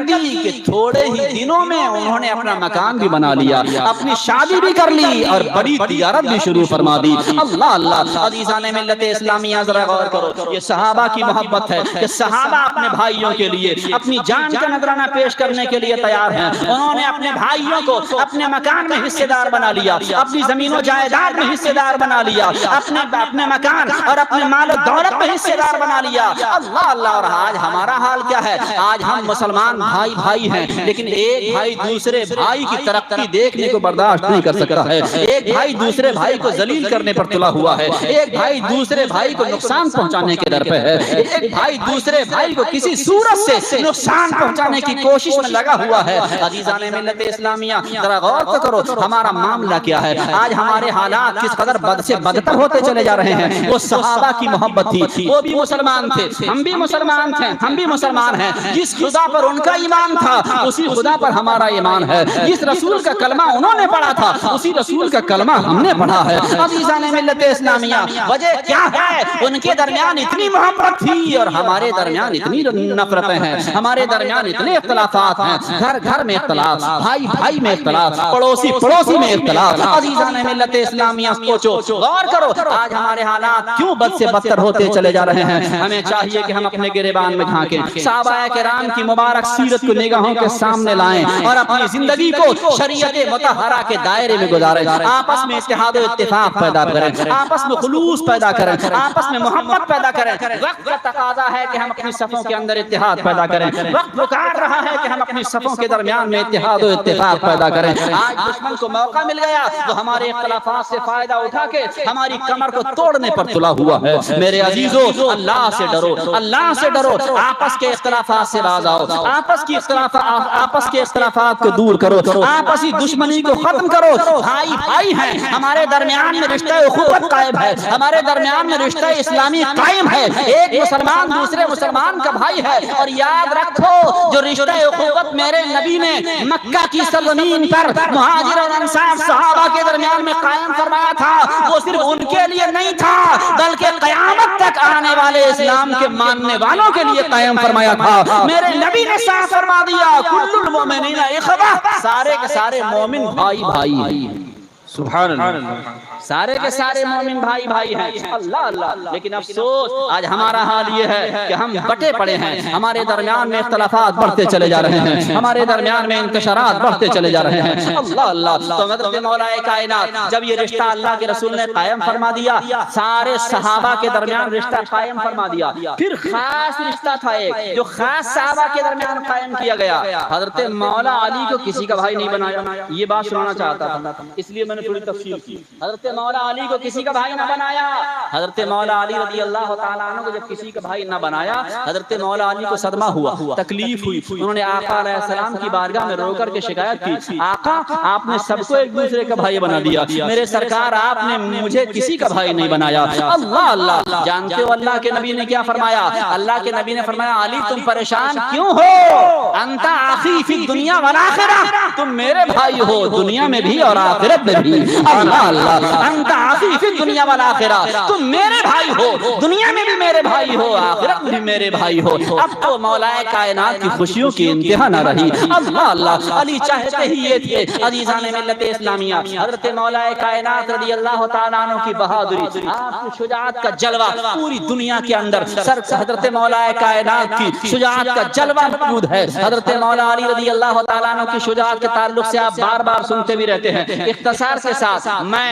دی کہ تھوڑے ہی دنوں میں انہوں نے اپنا مکان بھی بنا لیا, اپنی شادی بھی کر لی اور بڑی تجارت بھی شروع فرما دی. اللہ اللہ, عزیزان ملت اسلامیہ, ذرا غور کرو, یہ صحابہ کی محبت ہے کہ صحابہ اپنے بھائیوں کے لیے اپنی جان کا نذرانہ پیش کرنے کے لیے تیار ہیں. انہوں نے اپنے بھائیوں کو اپنے مکان میں حصے دار بنا لیا, اپنی زمین و جائیداد میں حصے دار بنا لیا, اپنے مکان اور اپنے مال و دولت میں حصے دار بنا لیا. اللہ اللہ, اور آج ہمارا حال کیا ہے, آج ہم مسلمان بھائی ہیں, لیکن ایک بھائی دوسرے بھائی کی ترقی دیکھنے کو برداشت نہیں کر سکتا ہے. ایک بھائی دوسرے بھائی کو ذلیل کرنے پر تلا ہوا ہے, ایک بھائی دوسرے بھائی کو نقصان پہنچانے کے در پہ ہے, ایک بھائی دوسرے بھائی کو کسی صورت سے نقصان پہنچانے کی کوشش میں لگا ہوا ہے۔ عزیزان ملت اسلامیہ ذرا غور تو کرو ہمارا معاملہ کیا ہے، آج ہمارے حالات کس قدر بد سے بدتر ہوتے چلے جا رہے ہیں۔ وہ صحابہ کی محبت تھی، وہ بھی مسلمان تھے، ہم بھی مسلمان تھے، ہم بھی مسلمان ہیں۔ جس خدا پر ان کا ایمان تھا اسی خدا پر ہمارا ایمان ہے، جس رسول کا کلمہ انہوں نے پڑھا تھا اسی رسول کا کلمہ ہم نے پڑھا ہے۔ عزیزان ملت اسلامیہ وجہ کیا ہے؟ ان کے درمیان اتنی محبت تھی اور ہمارے درمیان اتنی نفرتیں ہیں، ہمارے درمیان اتنے اختلافات ہیں، گھر گھر میں اختلاف، بھائی بھائی میں اختلاف، پڑوسی پڑوسی میں اختلاف۔ عزیزان ملت اسلامیہ سوچو، غور کرو آج ہمارے حالات کیوں بد سے بدتر ہوتے چلے جا رہے ہیں۔ ہمیں چاہیے کہ ہم اپنے گریبان میں جھانکیں، صحابہ کرام کی مبارک سیرت کو نگاہوں کے سامنے لائیں اور اپنی زندگی کو شریعت مطہرہ کے دائرے میں گزاریں، آپس میں اتحاد و اتفاق پیدا کریں، آپس میں خلوص پیدا کریں، آپس میں محبت پیدا کریں۔ وقت کا تقاضا ہے کہ ہم اپنی صفوں کے اندر اتحاد پیدا کریں، وقت پکار رہا ہے کہ ہم اپنی صفوں کے درمیان میں اتحاد و اتفاق پیدا کریں۔ آج دشمن کو موقع مل گیا تو ہمارے اختلافات سے فائدہ اٹھا کے ہماری کمر کو توڑنے پر تلا ہوا ہے۔ میرے عزیزو اللہ سے ڈرو، اللہ سے ڈرو، آپس کے اختلافات سے باز آؤ، آپس کے اختلافات کو دور کرو، آپسی دشمنی کو ختم کرو۔ بھائی بھائی ہیں، ہمارے درمیان میں رشتہ اخوت قائم ہے، ہمارے درمیان میں رشتہ اسلامی قائم ہے، ایک مسلمان دوسرے مسلمان کا بھائی ہے۔ اور یاد رکھو جو رشتہ اخوت میرے نبی نے مکہ کی سرزمین پر مہاجر اور انصار صحابہ کے درمیان میں قائم فرمایا تھا، وہ صرف ان کے لیے نہیں تھا بلکہ قیامت تک آنے والے اسلام کے ماننے والوں کے لیے قائم فرمایا تھا۔ میرے نبی نے صاف فرما دیا کل المؤمنین اخوہ، سارے کے سارے مومن بھائی بھائی ہیں۔ سبحان اللہ، سارے کے سارے مومن بھائی بھائی ہیں۔ اللہ اللہ، لیکن افسوس آج ہمارا حال یہ ہے کہ ہم بٹے پڑے ہیں، ہمارے درمیان میں اختلافات بڑھتے چلے جا رہے ہیں، ہمارے درمیان میں انتشارات بڑھتے چلے جا رہے ہیں۔ اللہ اللہ، تو حضرت مولا کائنات جب یہ رشتہ اللہ کے رسول نے قائم فرما دیا، سارے صحابہ کے درمیان رشتہ قائم فرما دیا، پھر خاص رشتہ تھا ایک جو خاص صحابہ کے درمیان قائم کیا گیا۔ حضرت مولا علی کو کسی کا بھائی نہیں بنایا، یہ بات سنانا چاہتا تھا اس لیے میں نے تھوڑی تفصیل کی۔ حضرت مولا علی کو کسی کا بھائی نہ بنایا، حضرت مولا علی رضی اللہ تعالیٰ عنہ کو جب کسی کا بھائی نہ بنایا، حضرت مولا علی کو صدمہ ہوا، تکلیف ہوئی، انہوں نے آقا علیہ السلام کی بارگاہ میں رو کر کے شکایت کی، آقا آپ نے سب کو ایک دوسرے کا بھائی بنا دیا، میرے سرکار آپ نے مجھے کسی کا بھائی نہیں بنایا۔ اللہ اللہ، جانتے ہو اللہ کے نبی نے کیا فرمایا؟ اللہ کے نبی نے فرمایا علی تم پریشان کیوں ہو؟ انت اخی فی الدنیا والآخرہ، تم میرے بھائی ہو دنیا میں بھی اور آخرت میں بھی۔ اللہ اللہ، انت اخی فی الدنیا والآخرہ، تم میرے بھائی ہو دنیا میں بھی میرے بھائی ہو آخرت میں بھی میرے بھائی ہو۔ اب تو مولا کائنات کی خوشیوں کی انتہا نہ رہی۔ اللہ اللہ، علی چاہتے ہی یہ تھے۔ عزیزان ملت اسلامیہ، حضرت مولا کائنات رضی اللہ تعالیٰ عنہ کی بہادری، آپ کی شجاعت کا جلوہ پوری دنیا کے اندر، حضرت مولا کائنات کی شجاعت کا جلوہ موجود ہے۔ حضرت مولا علی رضی اللہ تعالیٰ عنہ کی شجاعت کے تعلق سے آپ بار بار سنتے بھی رہتے ہیں۔ اختصار کے ساتھ میں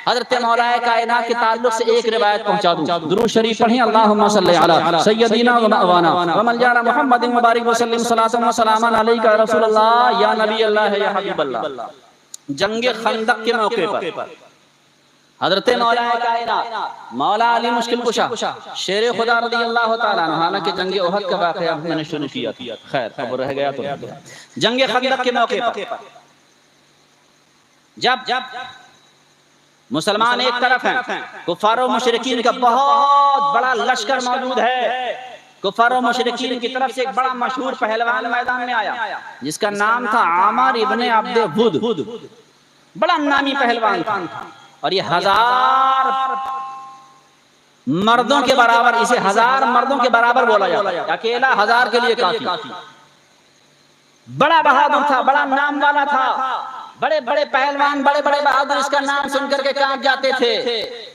حضرت مولا کائنات کے تعلق سے ایک روایت پہنچا دوں۔ درود شریف پڑھیں، اللہم صلی علی سیدنا و مولانا و مولانا محمد مبارک وسلم صلاۃ و سلام علیک رسول اللہ یا نبی اللہ یا حبیب اللہ۔ جنگ خندق کے موقع پر حضرت مولا کائنات مولا علی مشکل کشا شیر خدا رضی اللہ تعالیٰ عنہ، حالانکہ جنگ احد کا واقعہ میں نے شروع کیا تھا، خیر اب رہ گیا تو جنگ خندق کے موقع پر جب مسلمان ایک طرف ہیں، کفار و مشرکین کا بہت بڑا لشکر موجود ہے۔ کفار و مشرکین کی طرف سے ایک بڑا مشہور پہلوان میدان میں آیا جس کا نام تھا عامر ابن عبد ود، بڑا نامی پہلوان تھا، اور یہ 1000 مردوں کے برابر، اسے 1000 مردوں کے برابر بولا جاتا ہے، اکیلا 1000 کے لیے کافی۔ بڑا بہادر تھا، بڑا نام والا تھا، بڑے بڑے پہلوان، بڑے بڑے بہادر اس کا نام سن کر کے کانپ جاتے تھے۔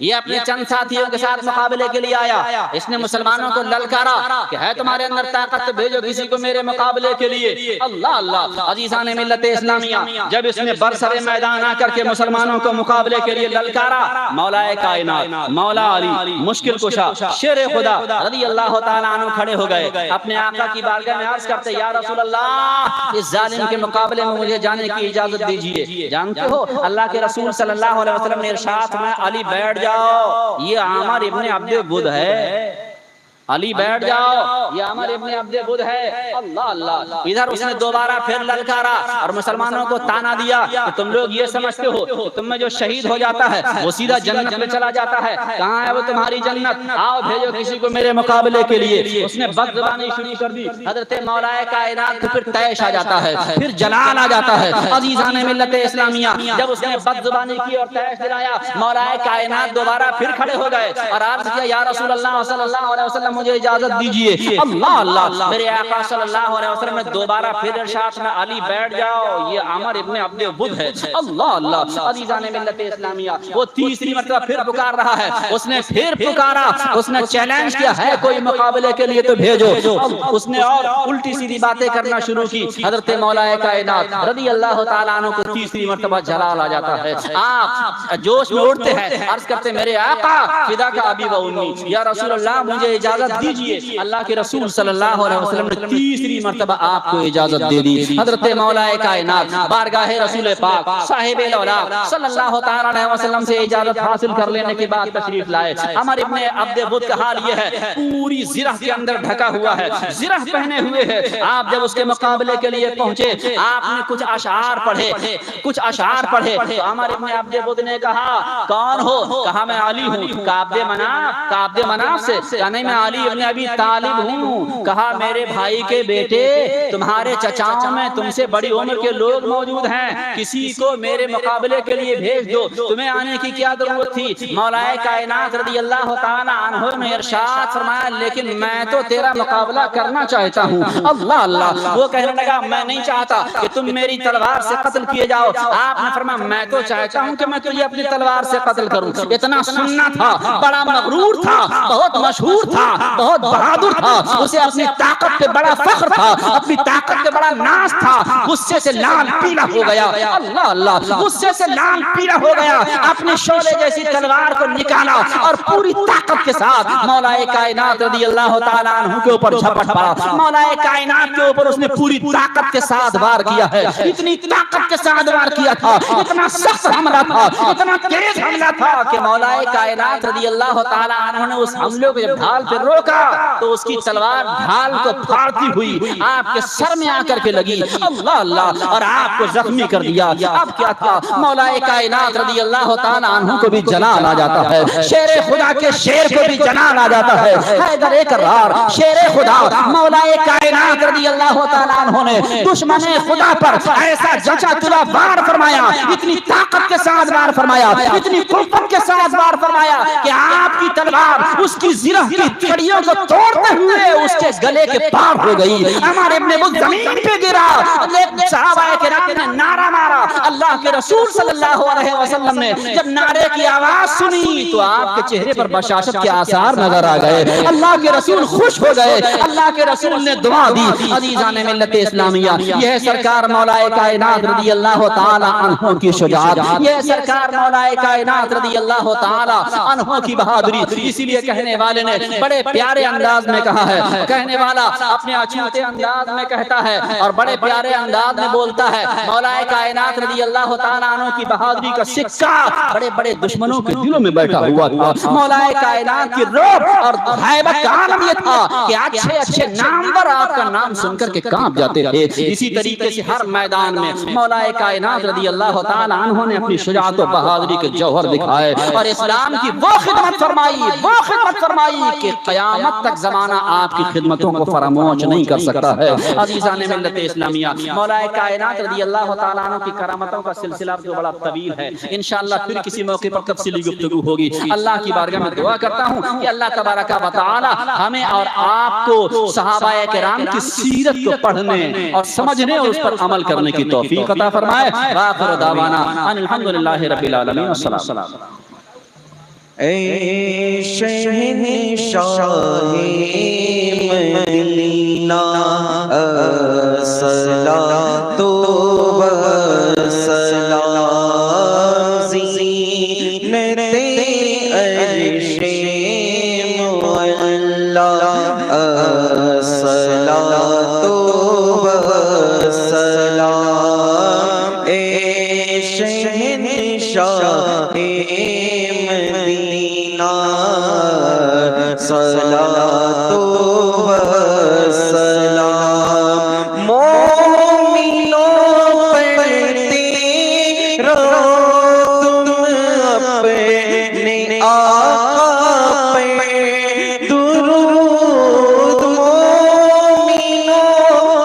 یہ اپنے چند ساتھیوں کے ساتھ مقابلے کے لیے آیا، اس نے مسلمانوں کو للکارا کہ ہے تمہارے اندر طاقت، بھیجو کسی کو میرے مقابلے کے لیے۔ اللہ اللہ، عزیزان ملت اسلامیہ، جب اس نے برسر میدان آ کر کے مسلمانوں کو مقابلے کے لیے للکارا، مولا کائنات مولا علی مشکل کشا شیر خدا رضی اللہ تعالیٰ عنہ کھڑے ہو گئے، اپنے آقا کی بارگاہ میں عرض کرتے یا رسول اللہ اس ظالم کے مقابلے میں مجھے جانے کی اجازت دیجیے۔ جانتے ہو اللہ کے رسول صلی اللہ علیہ وسلم نے ارشاد فرمایا علی بیٹھ جاؤ، یہ عامر ابن عبد ود ہے، علی بیٹھ جاؤ، یہ عمر ابن عبد بدھ ہے۔ اللہ اللہ، ادھر اس نے دوبارہ پھر للکارا اور مسلمانوں کو تانا دیا کہ تم لوگ یہ سمجھتے ہو کہ تم میں جو شہید ہو جاتا ہے وہ سیدھا جنت میں چلا جاتا ہے، کہاں ہے وہ تمہاری جنت؟ آؤ بھیجو کسی کو میرے مقابلے کے لیے۔ اس نے بد زبانی شروع کر دی۔ حضرت مولا کائنات کو پھر تیش آ جاتا ہے، پھر جلال آ جاتا ہے۔ عزیزان ملت اسلامیہ، جب اس نے بد زبانی کی اور تیش دلایا، مولا کائنات دوبارہ پھر کھڑے ہو گئے اور عرض کیا یا رسول اللہ صلی اللہ علیہ وسلم مجھے اجازت دیجئے۔ اللہ اللہ، میرے آقا صلی اللہ علیہ وسلم نے دوبارہ پھر ارشاد میں علی بیٹھ جاؤ، یہ عمر ابن عبد بدھ ہے۔ اللہ اللہ، عزیزان ملت اسلامیہ، وہ تیسری مرتبہ پھر پکار رہا ہے۔ اس نے پھر پکارا، اس نے چیلنج کیا ہے کوئی مقابلے کے لیے تو بھیجو۔ اس نے اور الٹی سیدھی باتیں کرنا شروع کی۔ حضرت مولا کائنات رضی اللہ تعالیٰ عنہ کو تیسری مرتبہ جلال آ جاتا ہے۔ آپ جوش میں اٹھتے ہیں، عرض کرتے میرے آقا فدا کا ابی و امی، یا رسول اللہ مجھے اجازت دیجئے۔ اللہ کے رسول صلی اللہ علیہ وسلم نے تیسری مرتبہ آپ کو اجازت دے دی۔ حضرت مولا کائنات بارگاہ رسول پاک صاحب الاولیاء صلی اللہ تعالیٰ علیہ وسلم سے اجازت حاصل کر لینے کے بعد تشریف لائے۔ عمر ابن عبد بدھ کا حال یہ ہے، پوری زرہ کے اندر ڈھکا ہوا ہے، زرہ پہنے ہوئے ہے۔ آپ جب اس کے مقابلے کے لیے پہنچے، آپ نے کچھ اشعار پڑھے، کچھ اشعار پڑھے۔ تو عمر ابن عبد بدھ نے کہا کون ہو؟ کہا میں علی ہوں۔ کہا عبد مناف سے؟ کہا نہیں میں علی ابن ابی طالب ہوں۔ کہا میرے بھائی کے بیٹے، تمہارے چچاؤں میں تم سے بڑی عمر کے لوگ موجود ہیں، کسی کو میرے مقابلے کے لیے بھیج دو، تمہیں آنے کی کیا ضرورت تھی؟ مولا کائنات رضی اللہ تعالی عنہ نے ارشاد فرمایا لیکن میں تو تیرا مقابلہ کرنا چاہتا ہوں۔ اللہ اللہ، وہ کہنے لگا میں نہیں چاہتا کہ تم میری تلوار سے قتل کیے جاؤ۔ آپ نے فرمایا میں تو چاہتا ہوں کہ میں تجھے اپنی تلوار سے قتل کروں۔ اتنا سننا تھا، بڑا مغرور تھا، بہت مشہور تھا، بہت بہادر تھا، اسے اپنی طاقت پہ بڑا فخر تھا، اپنی طاقت پہ بڑا ناز تھا۔ غصے سے لال پیلا ہو گیا۔ اللہ اللہ، غصے سے لال پیلا ہو گیا، اپنی شعلے جیسی تلوار کو نکالا اور پوری طاقت کے ساتھ مولا کائنات رضی اللہ تعالیٰ عنہ کے اوپر جھپٹ پڑا۔ مولا کائنات کے اوپر اس نے پوری طاقت کے ساتھ وار کیا ہے، اتنی طاقت کے ساتھ وار کیا تھا، اتنا سخت حملہ تھا، اتنا تیز حملہ تھا کہ مولا کائنات رضی اللہ تعالیٰ عنہ نے اس حملے کو جب ڈھال پہ روکا تو اس کی تلوار ڈھال کو پھاڑتی ہوئی آپ کے سر میں آ کر کے لگی۔ اللہ اللہ، اور آپ کو زخمی کر دیا۔ اب کیا تھا، مولا کائنات رضی اللہ تعالیٰ عنہ کو بھی جلال آ جاتا ہے، شیر خدا کے شیر کو بھی جلال آ جاتا ہے۔ حیدر کرار شیر خدا مولا کائنات رضی اللہ تعالیٰ عنہ نے دشمن خدا پر ایسا جچا تلا وار فرمایا، اتنی طاقت کے ساتھ وار فرمایا، اتنی قوت کے ساتھ وار فرمایا کہ آپ کی تلوار اس کی زرہ کی کڑیوں کو توڑتے ہوئے اس کے گلے کے پار ہو گئی۔ عمر ابن بدھ زمین پہ گرا، صحابہ کرام نے نعرہ مارا۔ اللہ کے رسول صلی اللہ علیہ وسلم نے جب نعرے کی آواز سنی تو آپ کے چہرے پر بشاشت کے آثار نظر آ گئے۔ اللہ کے رسول خوش ہو گئے، اللہ کے رسول نے دعا دی۔ عزیزان ملت اسلامیہ، یہ سرکار مولا کائنات رضی اللہ تعالی عنہ کی شجاعت، یہ سرکار مولا کائنات رضی اللہ تعالی عنہ کی بہادری۔ اسی لیے کہنے والے نے بڑے پیارے انداز میں کہا ہے، کہنے والا اپنے اچھوتے انداز میں کہتا ہے اور بڑے پیارے انداز میں بولتا ہے، مولا کائنات رضی اللہ تعالی عنہ کی بہادری کا سکہ بڑے بڑے دشمنوں کے دلوں میں بیٹھا ہوا تھا۔ مولا کائنات کی رعب اور ہیبت کا عالم یہ تھا کہ اچھے اچھے نامور آپ کا نام سن کر کے کانپ جاتے تھے۔ اسی طریقے سے ہر میدان میں مولا کائنات رضی اللہ تعالی عنہ نے اپنی شجاعت و بہادری کے جوہر دکھائے اور اسلام کی وہ خدمت فرمائی کہ قیامت تک زمانہ آپ کی خدمتوں کو فراموش نہیں کر سکتا ہے۔ عزیزان ملت اسلامیہ، مولا کائنات رضی اللہ تعالی عنہ کی کرامتوں کا سلسلہ جو بڑا طویل ہے، انشاءاللہ پھر کسی موقع پر تفصیلی گفتگو ہوگی۔ اللہ کی بارگاہ میں دعا کرتا ہوں کہ اللہ تبارک و تعالی ہمیں اور آپ کو صحابہ کرام کی سیرت کو پڑھنے اور سمجھنے اور اس پر عمل کرنے کی توفیق عطا فرمائے۔ وآخر دعوانا ان الحمدللہ رب العالمین والسلام۔ اے شہنشاہ مدینہ الصلاۃ والسلام زینت عرش معلا الصلاۃ والسلام اے شہنشاہ مدینہ صلاۃ مومنوں پڑھتے رہو تم اپنے آقا پہ درود، مومنوں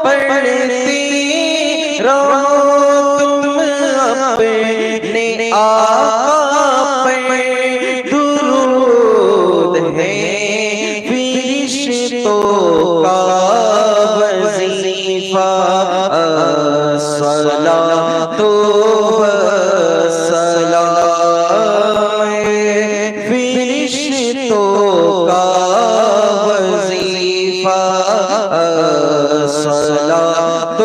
پڑھتے رہو تم اپنے آقا پہ درود، ہے فرشتوں کا وظیفہ الصلاۃ والسلام، فرشتوں کا وظیفہ الصلاۃ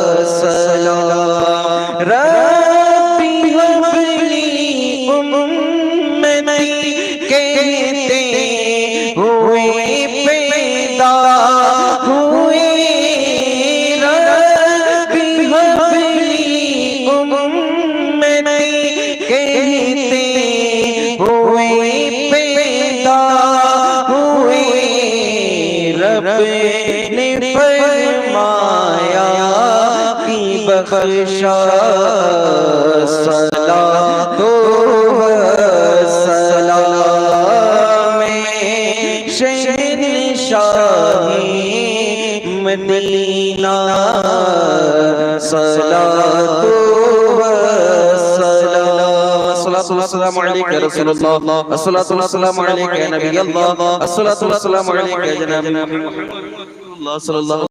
والسلام، ربی هب لی امتی کہتے ہوئے پیدا ہوئے، ربی هب لی امتی کہتے ہوئے پیدا ہوئے، رب نے فرمایا کی بخشا صلاۃ والسلام، شہنشاہی مدینہ صلاۃ والسلام، السلام علیکم یا رسول اللہ، الصلاۃ والسلام علیک یا نبی اللہ، الصلاۃ والسلام علیک یا جناب محمد صلی اللہ